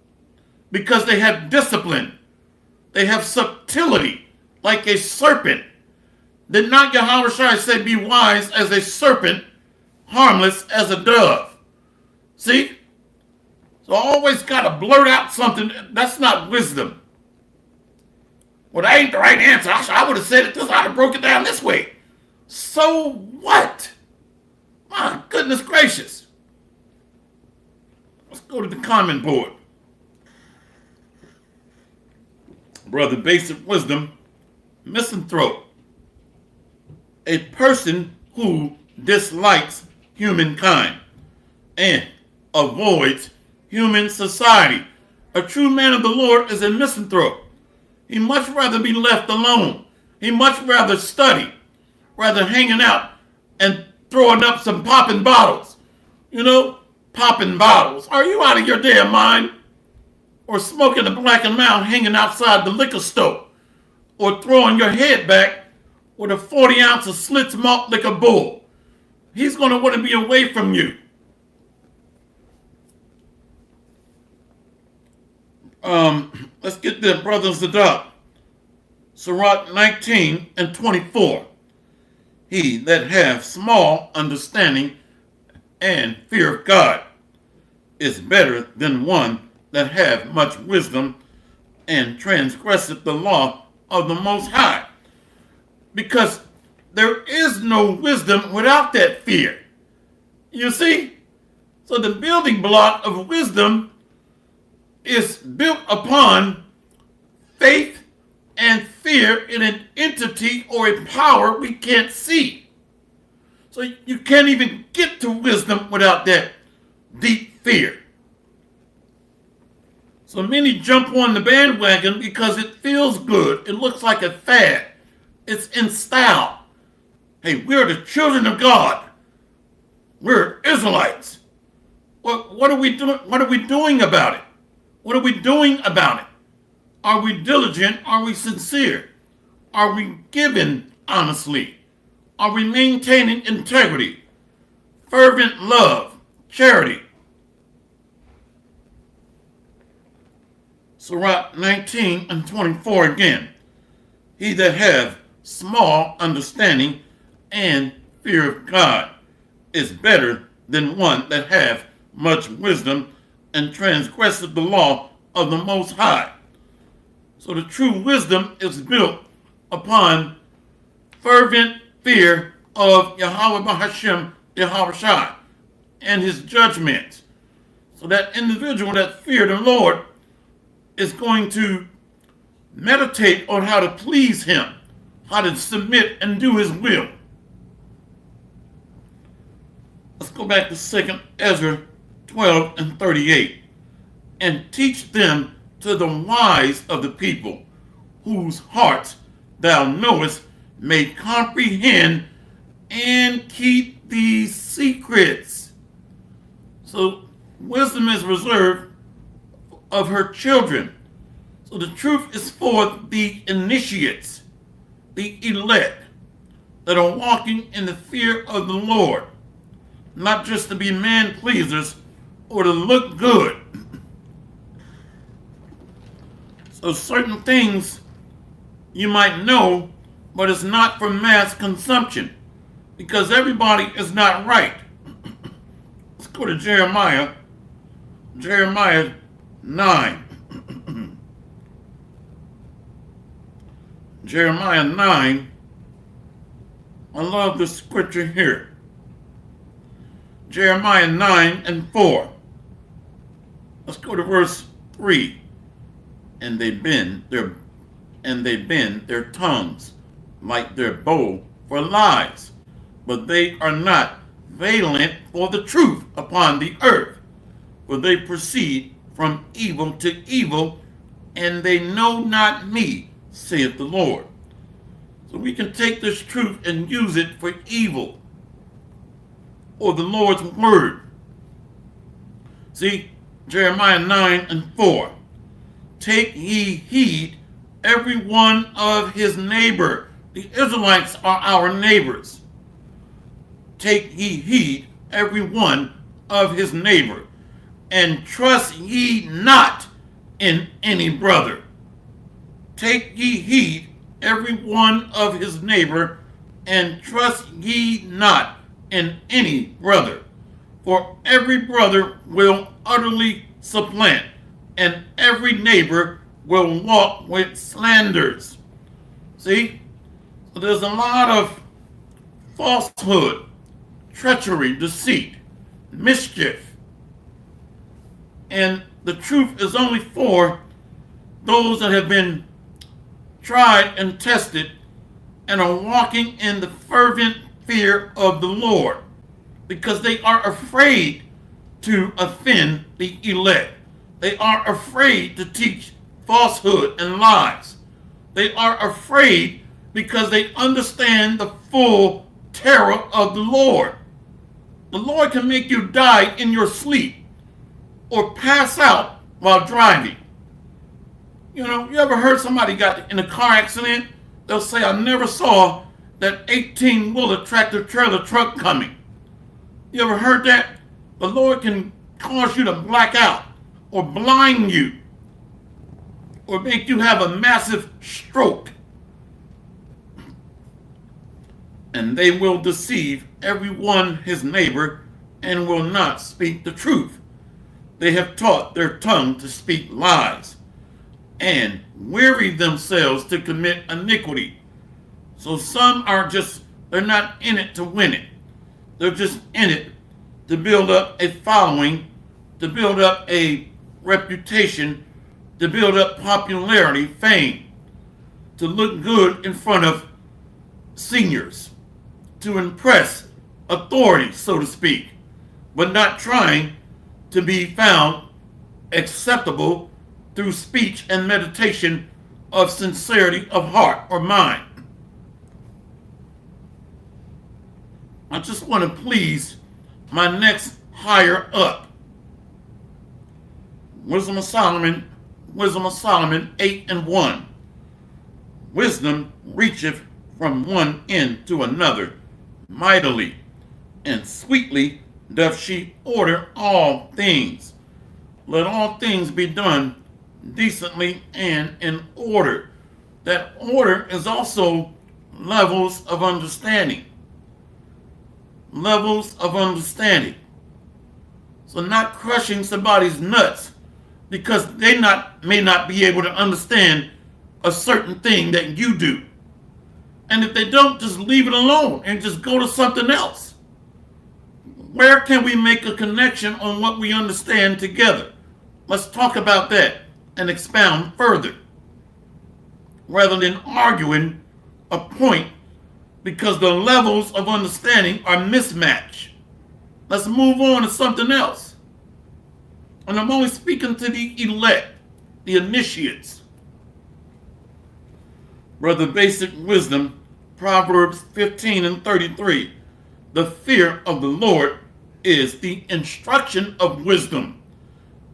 Because they have discipline. They have subtlety, like a serpent. Did not Yahushua say, be wise as a serpent, harmless as a dove. See? So I always got to blurt out something. That's not wisdom. Well, that ain't the right answer. I would have said it this. I'd have broke it down this way. So what? My goodness gracious. Let's go to the comment board. Brother Basic Wisdom, misanthrope. A person who dislikes humankind and avoids human society. A true man of the Lord is a misanthrope. He much rather be left alone. He much rather study, rather hanging out and throwing up some popping bottles. You know, popping bottles. Are you out of your damn mind? Or smoking a Black and Mild hanging outside the liquor store. Or throwing your head back with a 40 ounce of Slits malt liquor bull. He's going to want to be away from you. Let's get the brothers adopt. Sirach 19 and 24. He that hath small understanding and fear of God is better than one that hath much wisdom and transgresseth the law of the Most High. Because there is no wisdom without that fear. You see? So the building block of wisdom is built upon faith and fear in an entity or a power we can't see. So you can't even get to wisdom without that deep fear. So many jump on the bandwagon because it feels good. It looks like a fad. It's in style. Hey, we're the children of God. We're Israelites. What are we doing? What are we doing about it? What are we doing about it? Are we diligent? Are we sincere? Are we giving honestly? Are we maintaining integrity, fervent love, charity? Sirach 19 and 24 again. He that hath small understanding and fear of God is better than one that hath much wisdom and transgresseth the law of the Most High. So the true wisdom is built upon fervent fear of Yahweh Bahashem, Yahweh Shai, and his judgments. So that individual that feared the Lord is going to meditate on how to please him, how to submit and do his will. Let's go back to 2 Ezra 12 and 38. And teach them to the wise of the people, whose hearts thou knowest may comprehend and keep these secrets. So wisdom is reserved of her children. So the truth is for the initiates, the elect, that are walking in the fear of the Lord, not just to be man pleasers or to look good. So certain things you might know, but it's not for mass consumption, because everybody is not right. Let's go to Jeremiah 9. Jeremiah 9. I love the scripture here. Jeremiah 9 and 4. Let's go to verse 3. And they bend their tongues like their bow for lies, but they are not valent for the truth upon the earth, for they proceed from evil to evil, and they know not me, saith the Lord. So we can take this truth and use it for evil, or the Lord's word. See, Jeremiah 9 and 4. Take ye heed, every one of his neighbor. The Israelites are our neighbors. Take ye heed, every one of his neighbor, and trust ye not in any brother. Take ye heed, every one of his neighbor, and trust ye not in any brother. For every brother will utterly supplant, and every neighbor will walk with slanders. See? So there's a lot of falsehood, treachery, deceit, mischief. And the truth is only for those that have been tried and tested and are walking in the fervent fear of the Lord, because they are afraid to offend the elect. They are afraid to teach falsehood and lies. They are afraid because they understand the full terror of the Lord. The Lord can make you die in your sleep or pass out while driving. You know, you ever heard somebody got in a car accident? They'll say, I never saw that 18-wheeler tractor trailer truck coming. You ever heard that? The Lord can cause you to black out or blind you or make you have a massive stroke. And they will deceive everyone his neighbor and will not speak the truth. They have taught their tongue to speak lies and weary themselves to commit iniquity. So some are just, they're not in it to win it. They're just in it to build up a following, to build up a reputation, to build up popularity, fame, to look good in front of seniors, to impress authority, so to speak, but not trying to be found acceptable through speech and meditation of sincerity of heart or mind. I just want to please my next higher up. Wisdom of Solomon 8:1. Wisdom reacheth from one end to another mightily, and sweetly doth she order all things. Let all things be done decently and in order. That order is also levels of understanding. Levels of understanding. So not crushing somebody's nuts because they may not be able to understand a certain thing that you do. And if they don't, just leave it alone and just go to something else. Where can we make a connection on what we understand together? Let's talk about that and expound further, rather than arguing a point because the levels of understanding are mismatched. Let's move on to something else. And I'm only speaking to the elect, the initiates. Brother Basic Wisdom, Proverbs 15:33. The fear of the Lord is the instruction of wisdom,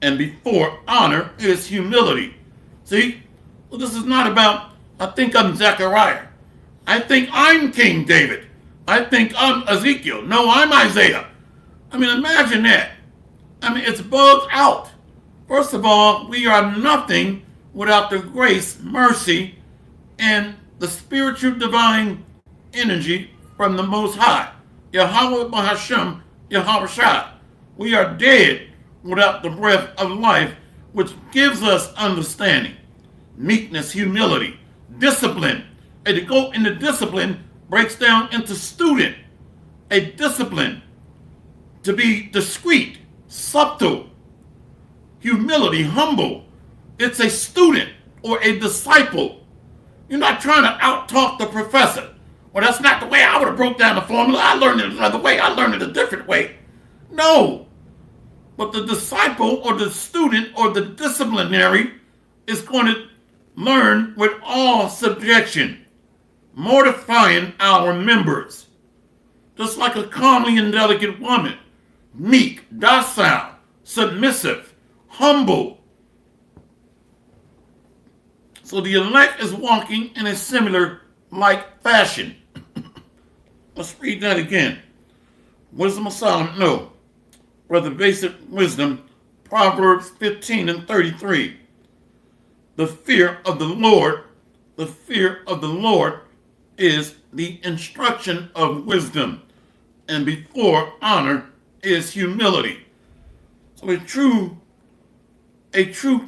and before honor is humility. See? Well, this is not about, I think I'm Zechariah. I think I'm King David. I think I'm Ezekiel. No, I'm Isaiah. I mean, imagine that. I mean, it's bugged out. First of all, we are nothing without the grace, mercy, and the spiritual divine energy from the Most High. Yahweh Bahashem, Yahweh Shai. We are dead without the breath of life, which gives us understanding, meekness, humility, discipline. And to go into discipline breaks down into student. A discipline to be discreet, subtle, humility, humble. It's a student or a disciple. You're not trying to out-talk the professor. Well, that's not the way I would have broke down the formula. I learned it another way. I learned it a different way. No. But the disciple or the student or the disciplinary is going to learn with all subjection, mortifying our members. Just like a comely and delicate woman, meek, docile, submissive, humble. So the elect is walking in a similar like fashion. Let's read that again. Wisdom of Solomon, no. Brother Basic Wisdom, Proverbs 15:33. The fear of the Lord is the instruction of wisdom, and before honor is humility. So a true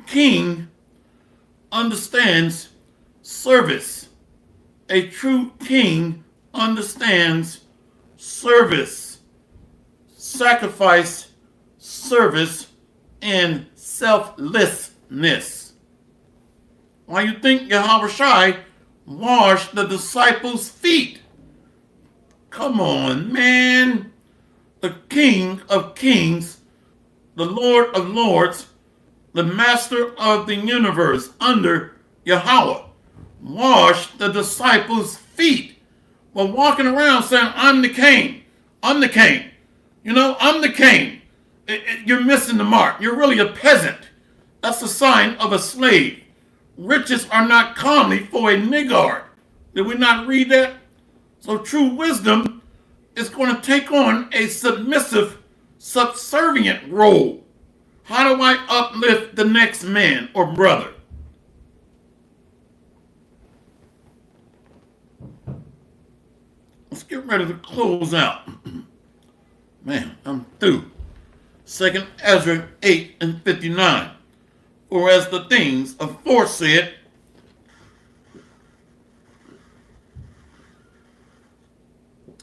king understands service. A true king understands service, sacrifice, service, and selflessness. Why you think Yahweh Shai washed the disciples' feet? Come on, man. The King of Kings, the Lord of Lords, the Master of the universe under Yahweh, washed the disciples' feet while walking around saying, I'm the king. I'm the king. You know, I'm the king. You're missing the mark. You're really a peasant. That's a sign of a slave. Riches are not comely for a niggard. Did we not read that? So true wisdom is going to take on a submissive, subservient role. How do I uplift the next man or brother? Let's get ready to close out. Man, I'm through. 2 Ezra 8 and 59. For as the things aforesaid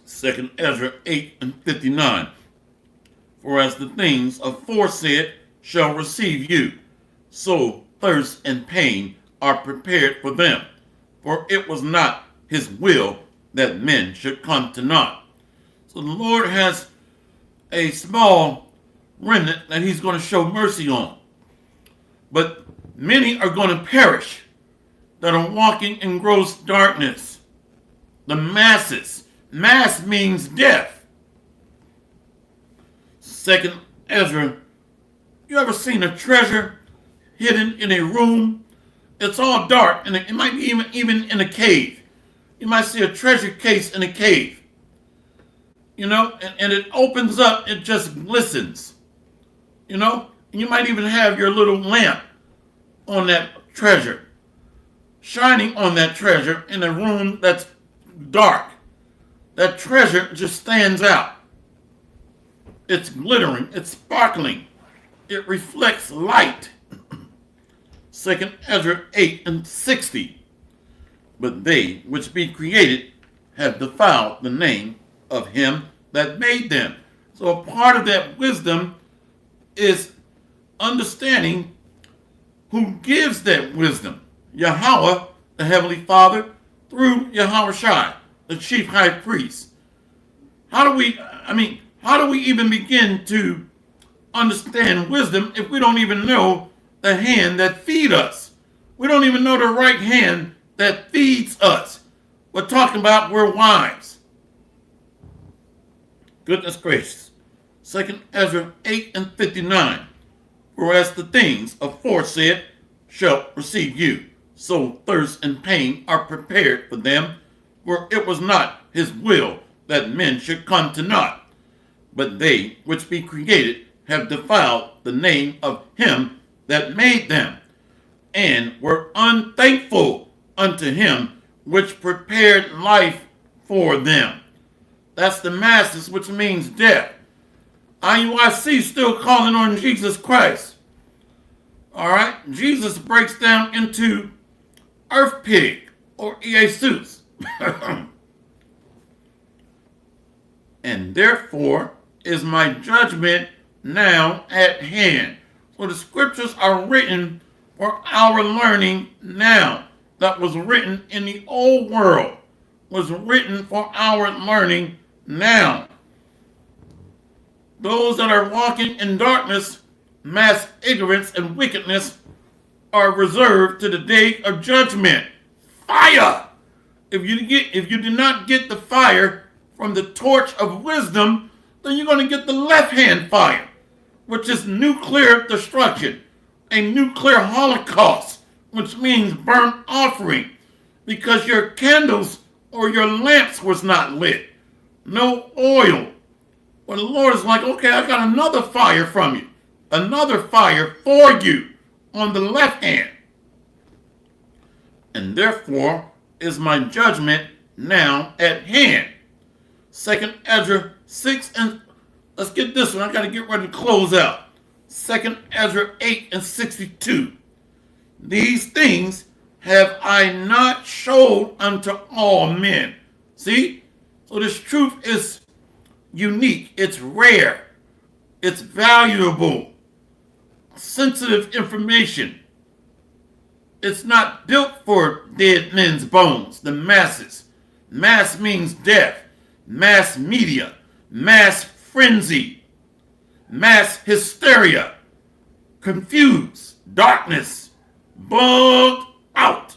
Second Ezra 8 and 59. For as the things aforesaid shall receive you, so thirst and pain are prepared for them. For it was not his will that men should come to naught. So the Lord has a small remnant that he's going to show mercy on. But many are going to perish that are walking in gross darkness. The masses. Mass means death. 2 Ezra, you ever seen a treasure hidden in a room? It's all dark, and it might be even in a cave. You might see a treasure case in a cave. You know, and it opens up, it just glistens. You know, and you might even have your little lamp on that treasure, shining on that treasure in a room that's dark. That treasure just stands out. It's glittering, it's sparkling, it reflects light. 2 Ezra 8 and 60. But they which be created have defiled the name of him that made them. So a part of that wisdom is understanding who gives that wisdom. Yahweh, the Heavenly Father, through Yahweh Shai, the chief high priest. How do we even begin to understand wisdom if we don't even know the hand that feeds us? We don't even know the right hand that feeds us. We're talking about we're wives. Goodness gracious. 2 Ezra 8 and 59. Whereas the things aforesaid shall receive you, so thirst and pain are prepared for them, for it was not his will that men should come to naught. But they which be created have defiled the name of him that made them, and were unthankful unto him which prepared life for them. That's the masses, which means death. IUIC still calling on Jesus Christ. All right, Jesus breaks down into earth pig or Jesus. And therefore is my judgment now at hand. So the scriptures are written for our learning now. That was written in the old world was written for our learning now. Those that are walking in darkness, mass ignorance, and wickedness are reserved to the day of judgment. Fire! If you do not get the fire from the torch of wisdom, then you're going to get the left-hand fire, which is nuclear destruction, a nuclear holocaust, which means burnt offering, because your candles or your lamps was not lit. No oil. Well, the Lord is like, okay, I got another fire from you. Another fire for you on the left hand. And therefore is my judgment now at hand. 2 Ezra 6 and let's get this one. I got to get ready to close out. 2nd Ezra 8 and 62. These things have I not showed unto all men. See? So this truth is unique. It's rare. It's valuable. Sensitive information. It's not built for dead men's bones, the masses. Mass means death, mass media, mass frenzy, mass hysteria, confused, darkness, bugged out.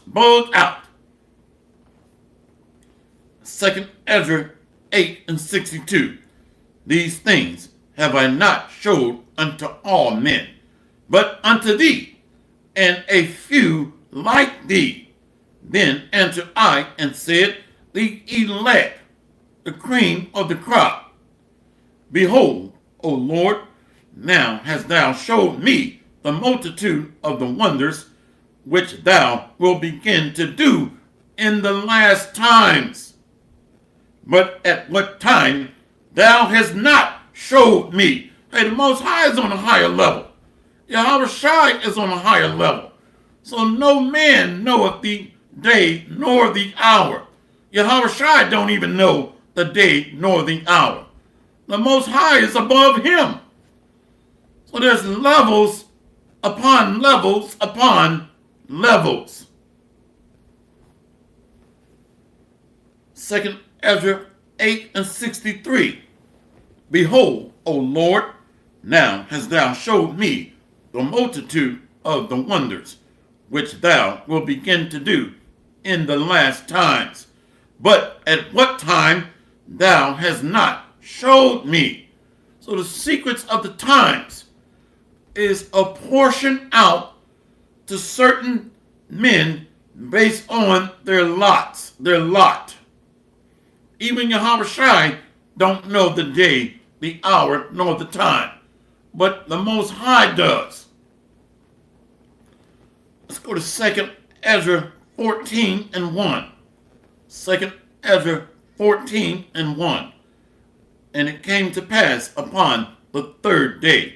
2nd Ezra 8 and 62. These things have I not showed unto all men, but unto thee, and a few like thee. Then answered I and said, the elect, the cream of the crop. Behold, O Lord, now hast thou showed me the multitude of the wonders which thou wilt begin to do in the last times. But at what time thou hast not showed me. Hey, the Most High is on a higher level. Yahweh Shai is on a higher level. So no man knoweth the day nor the hour. Yahweh Shai don't even know the day nor the hour. The Most High is above him. So there's levels upon levels upon levels. 2nd Ezra 8 and 63. Behold, O Lord, now hast thou showed me the multitude of the wonders which thou wilt begin to do in the last times. But at what time thou hast not showed me. So the secrets of the times is apportioned out to certain men based on their lot. Even Yahweh Shai don't know the day, the hour, nor the time. But the Most High does. Let's go to 2nd Ezra 14 and 1. 2nd Ezra 14 and 1. And it came to pass upon the 3rd day,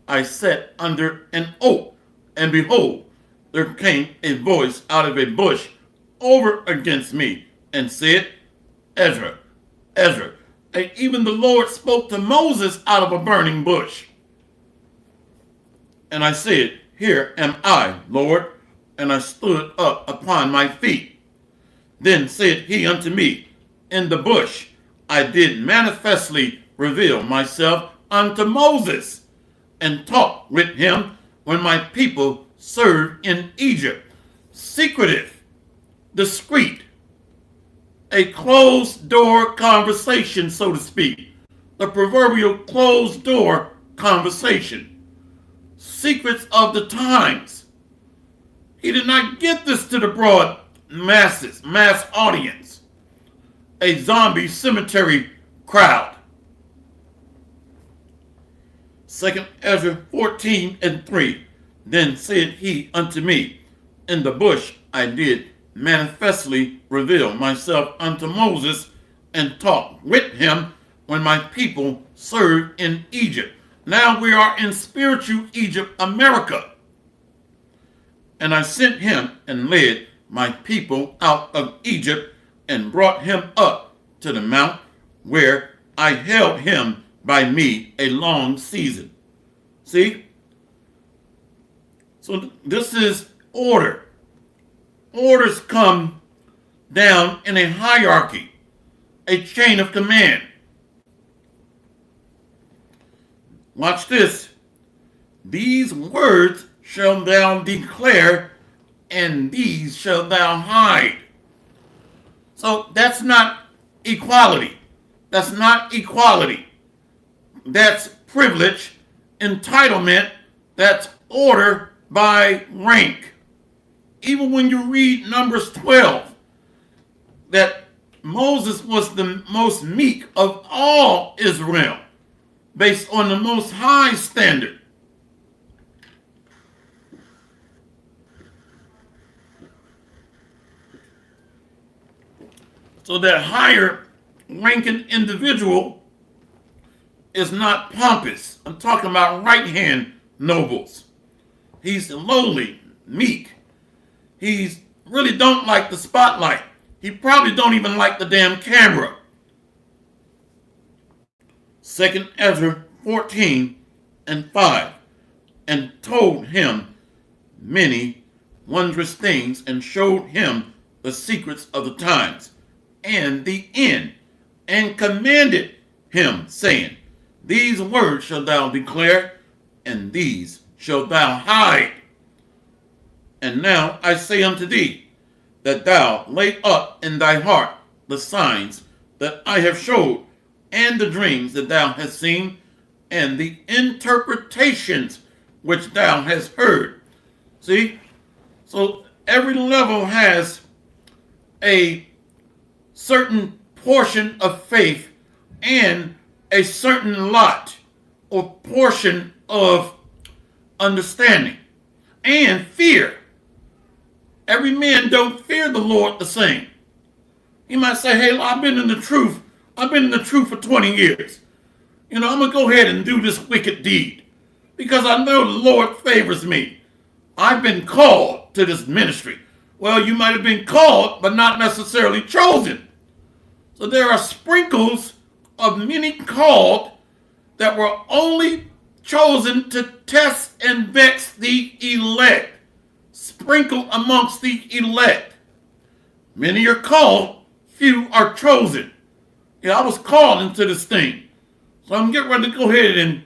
I sat under an oak, and behold, there came a voice out of a bush over against me, and said, Ezra, Ezra. And even the Lord spoke to Moses out of a burning bush. And I said, Here am I, Lord. And I stood up upon my feet. Then said he unto me, In the bush I did manifestly reveal myself unto Moses, and talked with him when my people served in Egypt. Secretive, discreet, a closed door conversation, so to speak. The proverbial closed door conversation. Secrets of the times. He did not get this to the broad masses, mass audience. A zombie cemetery crowd. 2nd Ezra 14 and 3. Then said he unto me, In the bush I did manifestly reveal myself unto Moses, and talked with him when my people served in Egypt. Now we are in spiritual Egypt, America. And I sent him and led my people out of Egypt, and brought him up to the mount, where I held him by me a long season. See? So this is order. Orders come down in a hierarchy, a chain of command. Watch this. These words shall thou declare, and these shall thou hide. So that's not equality. That's not equality. That's privilege, entitlement. That's order by rank. Even when you read Numbers 12, that Moses was the most meek of all Israel, based on the Most High standard. So that higher ranking individual is not pompous. I'm talking about right-hand nobles. He's lowly, meek. He's really don't like the spotlight. He probably don't even like the damn camera. 2 Ezra 14:5, and told him many wondrous things, and showed him the secrets of the times and the end, and commanded him, saying, these words shalt thou declare, and these shalt thou hide. And now I say unto thee, that thou lay up in thy heart the signs that I have showed, and the dreams that thou hast seen, and the interpretations which thou hast heard. See? So every level has a certain portion of faith and a certain lot or portion of understanding and fear. Every man don't fear the Lord the same. You might say, hey, I've been in the truth. I've been in the truth for 20 years. I'm going to go ahead and do this wicked deed because I know the Lord favors me. I've been called to this ministry. Well, you might have been called, but not necessarily chosen. So there are sprinkles of many called that were only chosen to test and vex the elect. Sprinkle amongst the elect. Many are called, few are chosen. I was called into this thing. So I'm getting ready to go ahead and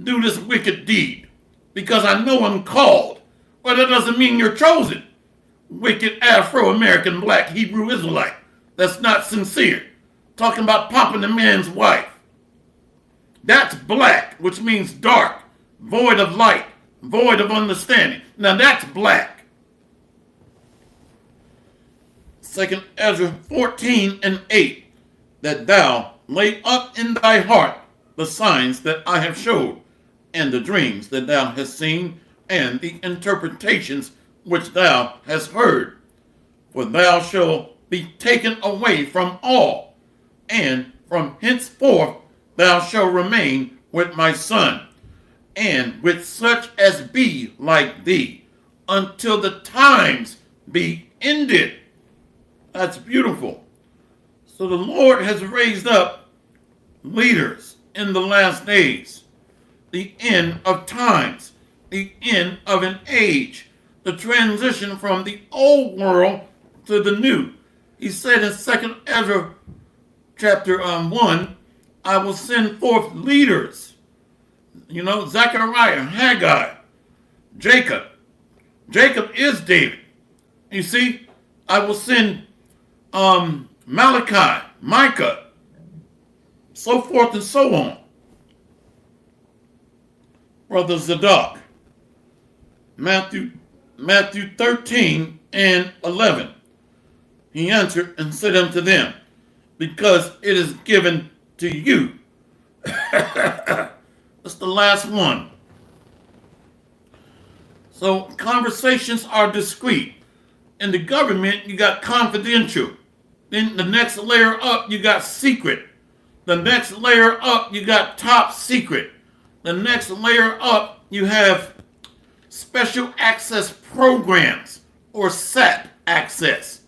do this wicked deed because I know I'm called. Well, that doesn't mean you're chosen. Wicked Afro-American black Hebrew Israelite. That's not sincere. Talking about popping the man's wife. That's black, which means dark, void of light, void of understanding. Now that's black. 2 Ezra 14:8, that thou lay up in thy heart the signs that I have showed, and the dreams that thou hast seen, and the interpretations which thou hast heard. For thou shalt be taken away from all, and from henceforth thou shalt remain with my son, and with such as be like thee, until the times be ended. That's beautiful. So the Lord has raised up leaders in the last days, the end of times, the end of an age, the transition from the old world to the new. He said in 2 Ezra chapter 1, I will send forth leaders. Zechariah, Haggai, Jacob. Jacob is David. You see, I will send Malachi, Micah, so forth and so on. Brother Zadok, Matthew 13:11. He answered and said unto them, because it is given to you. That's the last one. So conversations are discreet. In the government, you got confidential. Then the next layer up, you got secret. The next layer up, you got top secret. The next layer up, you have special access programs or SAP access.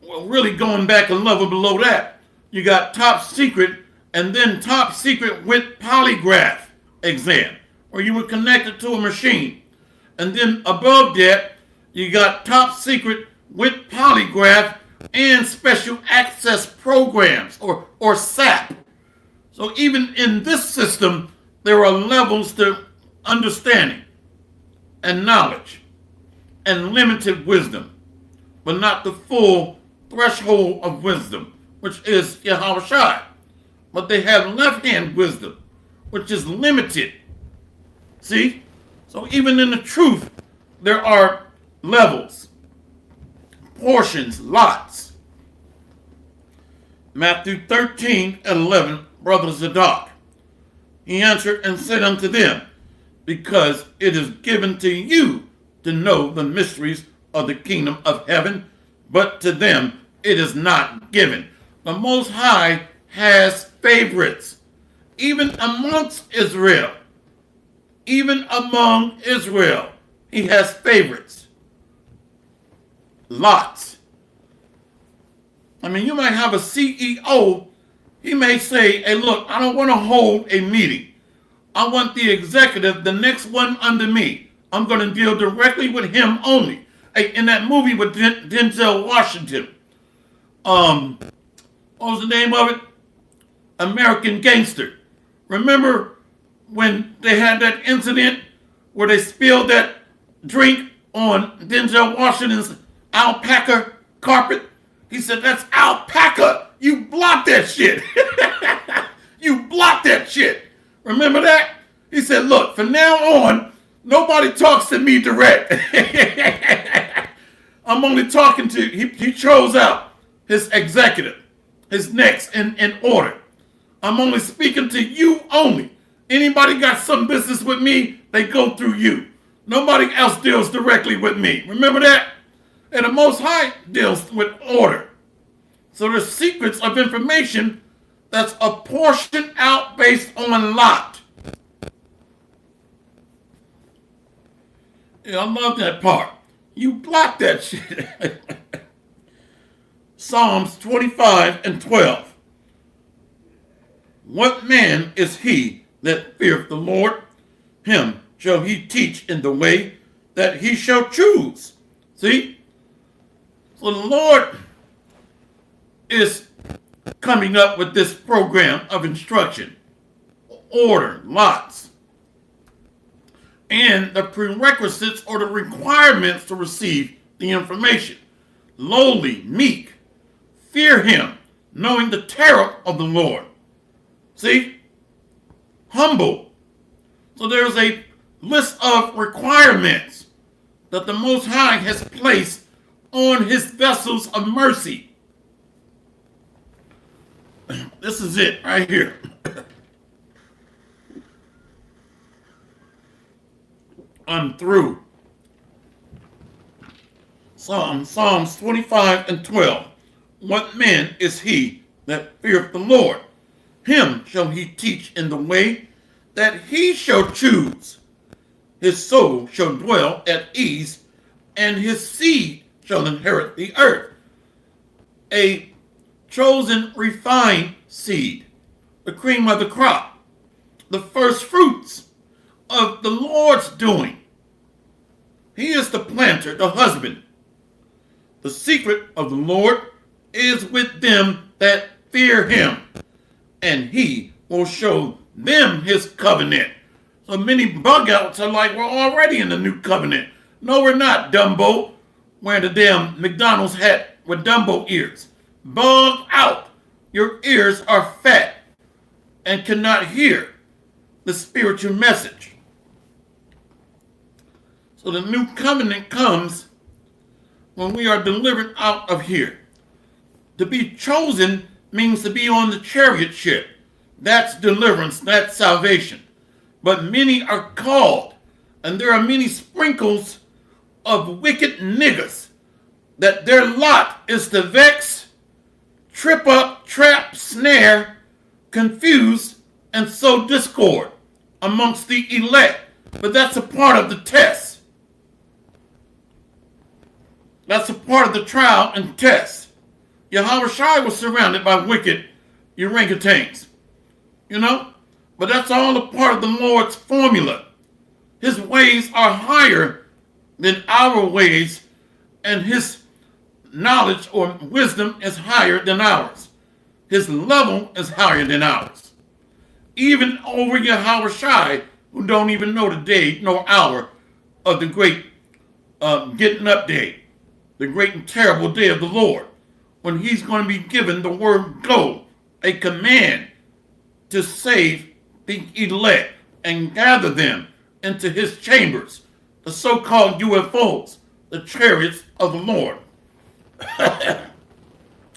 Well, really going back a level below that, you got top secret and then top secret with polygraph exam, where you were connected to a machine. And then above that, you got top secret with polygraph and special access programs or SAP. So even in this system, there are levels to understanding and knowledge and limited wisdom, but not the full threshold of wisdom, which is Yahushua. But they have left-hand wisdom, which is limited. See? So even in the truth, there are levels, portions, lots. Matthew 13:11, Brother Zadok. He answered and said unto them, because it is given to you to know the mysteries of the kingdom of heaven, but to them it is not given. The Most High has favorites. even amongst Israel, even among Israel, he has favorites. Lots. I mean, you might have a CEO. He may say, hey, look, I don't want to hold a meeting. I want the executive, the next one under me. I'm going to deal directly with him only. Hey, in that movie with Denzel Washington, what was the name of it? American Gangster. Remember when they had that incident where they spilled that drink on Denzel Washington's alpaca carpet? He said, that's alpaca. You blocked that shit. You blocked that shit. Remember that? He said, look, from now on, nobody talks to me direct. I'm only talking to, he chose out his executive, his next in order. I'm only speaking to you only. Anybody got some business with me, they go through you. Nobody else deals directly with me. Remember that? And the Most High deals with order. So there's secrets of information that's apportioned out based on lot. Yeah, I love that part. You block that shit. Psalms 25 and 12. What man is he that feareth the Lord? Him shall he teach in the way that he shall choose. See? So the Lord is coming up with this program of instruction, order, lots, and the prerequisites or the requirements to receive the information. Lowly, meek, fear him, knowing the terror of the Lord. See? Humble. So there's a list of requirements that the Most High has placed on his vessels of mercy. This is it right here. I'm through. Psalms 25 and 12. What man is he that feareth the Lord? Him shall he teach in the way that he shall choose. His soul shall dwell at ease, and his seed shall inherit the earth. A chosen, refined seed, the cream of the crop, the first fruits of the Lord's doing. He is the planter, the husband. The secret of the Lord is with them that fear him, and he will show them his covenant. So many bug outs are like, we're already in the new covenant. No, we're not, Dumbo. Wearing the damn McDonald's hat with Dumbo ears. Bug out. Your ears are fat and cannot hear the spiritual message. So the new covenant comes when we are delivered out of here. To be chosen means to be on the chariot ship. That's deliverance, that's salvation. But many are called, and there are many sprinkles of wicked niggas that their lot is to vex, trip up, trap, snare, confuse, and sow discord amongst the elect. But that's a part of the test. That's a part of the trial and test. Yahushua was surrounded by wicked orangutans, but that's all a part of the Lord's formula. His ways are higher than our ways, and his knowledge or wisdom is higher than ours. His level is higher than ours. Even over Yahushua, who don't even know the day nor hour of the great getting up day, the great and terrible day of the Lord, when he's going to be given the word go, a command to save the elect and gather them into his chambers, the so-called UFOs, the chariots of the Lord.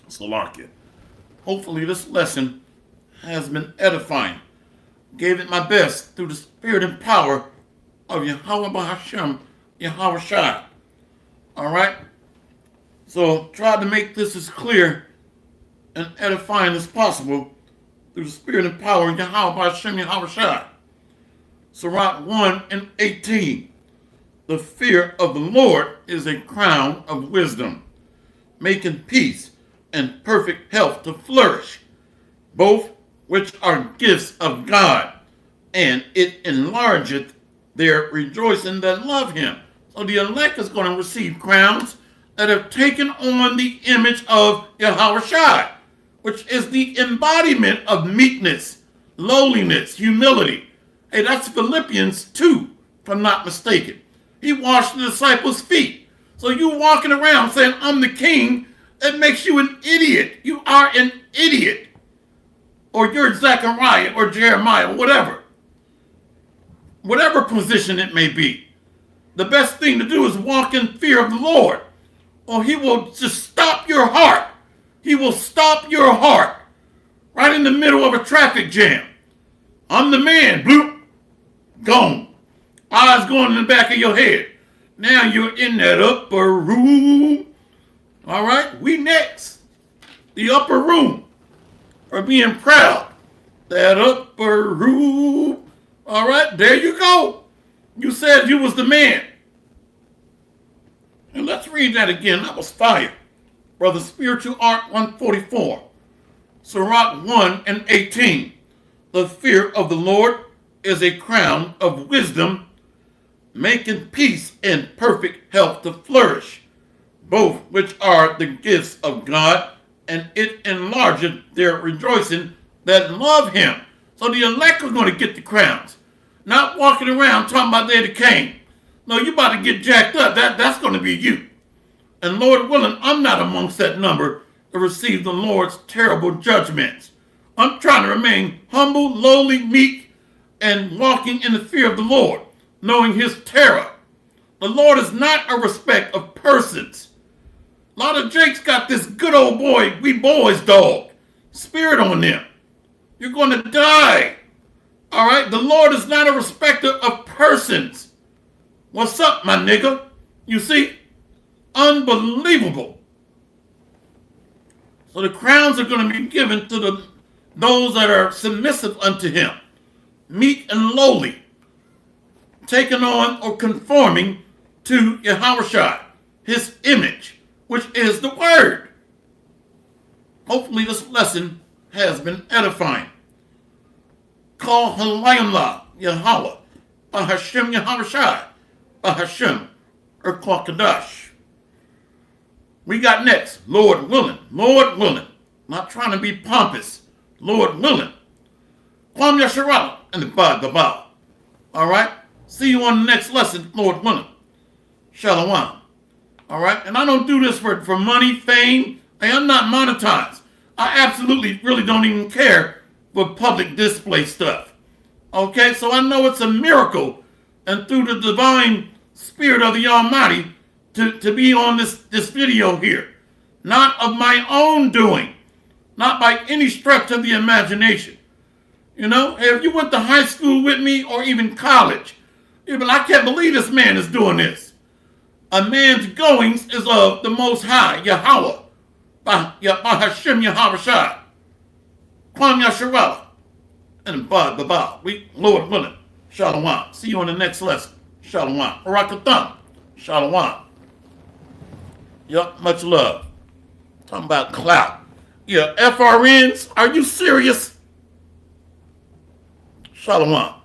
Salakia. Hopefully this lesson has been edifying. Gave it my best through the spirit and power of Yahweh Bahashem, Yahweh Shai. All right? So try to make this as clear and edifying as possible through the Spirit and power in Yahweh by Hashem Yahushua. Sirach 1 and 18. The fear of the Lord is a crown of wisdom, making peace and perfect health to flourish, both which are gifts of God, and it enlargeth their rejoicing that love him. So the elect is going to receive crowns that have taken on the image of Yahushua, which is the embodiment of meekness, lowliness, humility. Hey, that's Philippians 2, if I'm not mistaken. He washed the disciples' feet. So you walking around saying, I'm the king, that makes you an idiot. You are an idiot. Or you're Zechariah or Jeremiah, or whatever. Whatever position it may be. The best thing to do is walk in fear of the Lord, or he will just stop your heart. He will stop your heart right in the middle of a traffic jam. I'm the man. Bloop. Gone. Eyes going in the back of your head. Now you're in that upper room. All right, we next. The upper room. For being proud. That upper room. All right, there you go. You said you was the man. And let's read that again. That was fire. Brother Spiritual Art 144. Sirach 1 and 18. The fear of the Lord is a crown of wisdom, making peace and perfect health to flourish, both which are the gifts of God, and it enlargeth their rejoicing that love him. So the elect are going to get the crowns. Not walking around talking about they're the king. No, you about to get jacked up. That's going to be you. And Lord willing, I'm not amongst that number to receive the Lord's terrible judgments. I'm trying to remain humble, lowly, meek, and walking in the fear of the Lord, knowing his terror. The Lord is not a respect of persons. A lot of Jake's got this good old boy, we boys dog, spirit on them. You're going to die. All right? The Lord is not a respecter of persons. What's up, my nigga? You see? Unbelievable. So the crowns are going to be given to those that are submissive unto him, meek and lowly, taking on or conforming to Yahushua, his image, which is the word. Hopefully this lesson has been edifying. Call Halayimlah Yahweh, Bahashem Yahushua, Bahashem Erkwakadash. We got next, Lord willing. Lord willing. Not trying to be pompous. Lord willing. Kwam Yasharala and the Ba. All right? See you on the next lesson, Lord willing. Shalom. All right? And I don't do this for money, fame. Hey, I'm not monetized. I absolutely really don't even care for public display stuff. Okay? So I know it's a miracle, and through the divine spirit of the Almighty, to be on this video here. Not of my own doing. Not by any stretch of the imagination. You know, if you went to high school with me or even college, you'd be like, I can't believe this man is doing this. A man's goings is of the Most High, Yahweh, by Hashem Yahushua, Kwam Yasharala, and Ba. We, Lord willing, Shalom. See you on the next lesson. Shalom. Barakatham. Shalom. Yup, much love. Talking about clout. Yeah, FRNs, are you serious? Shalom.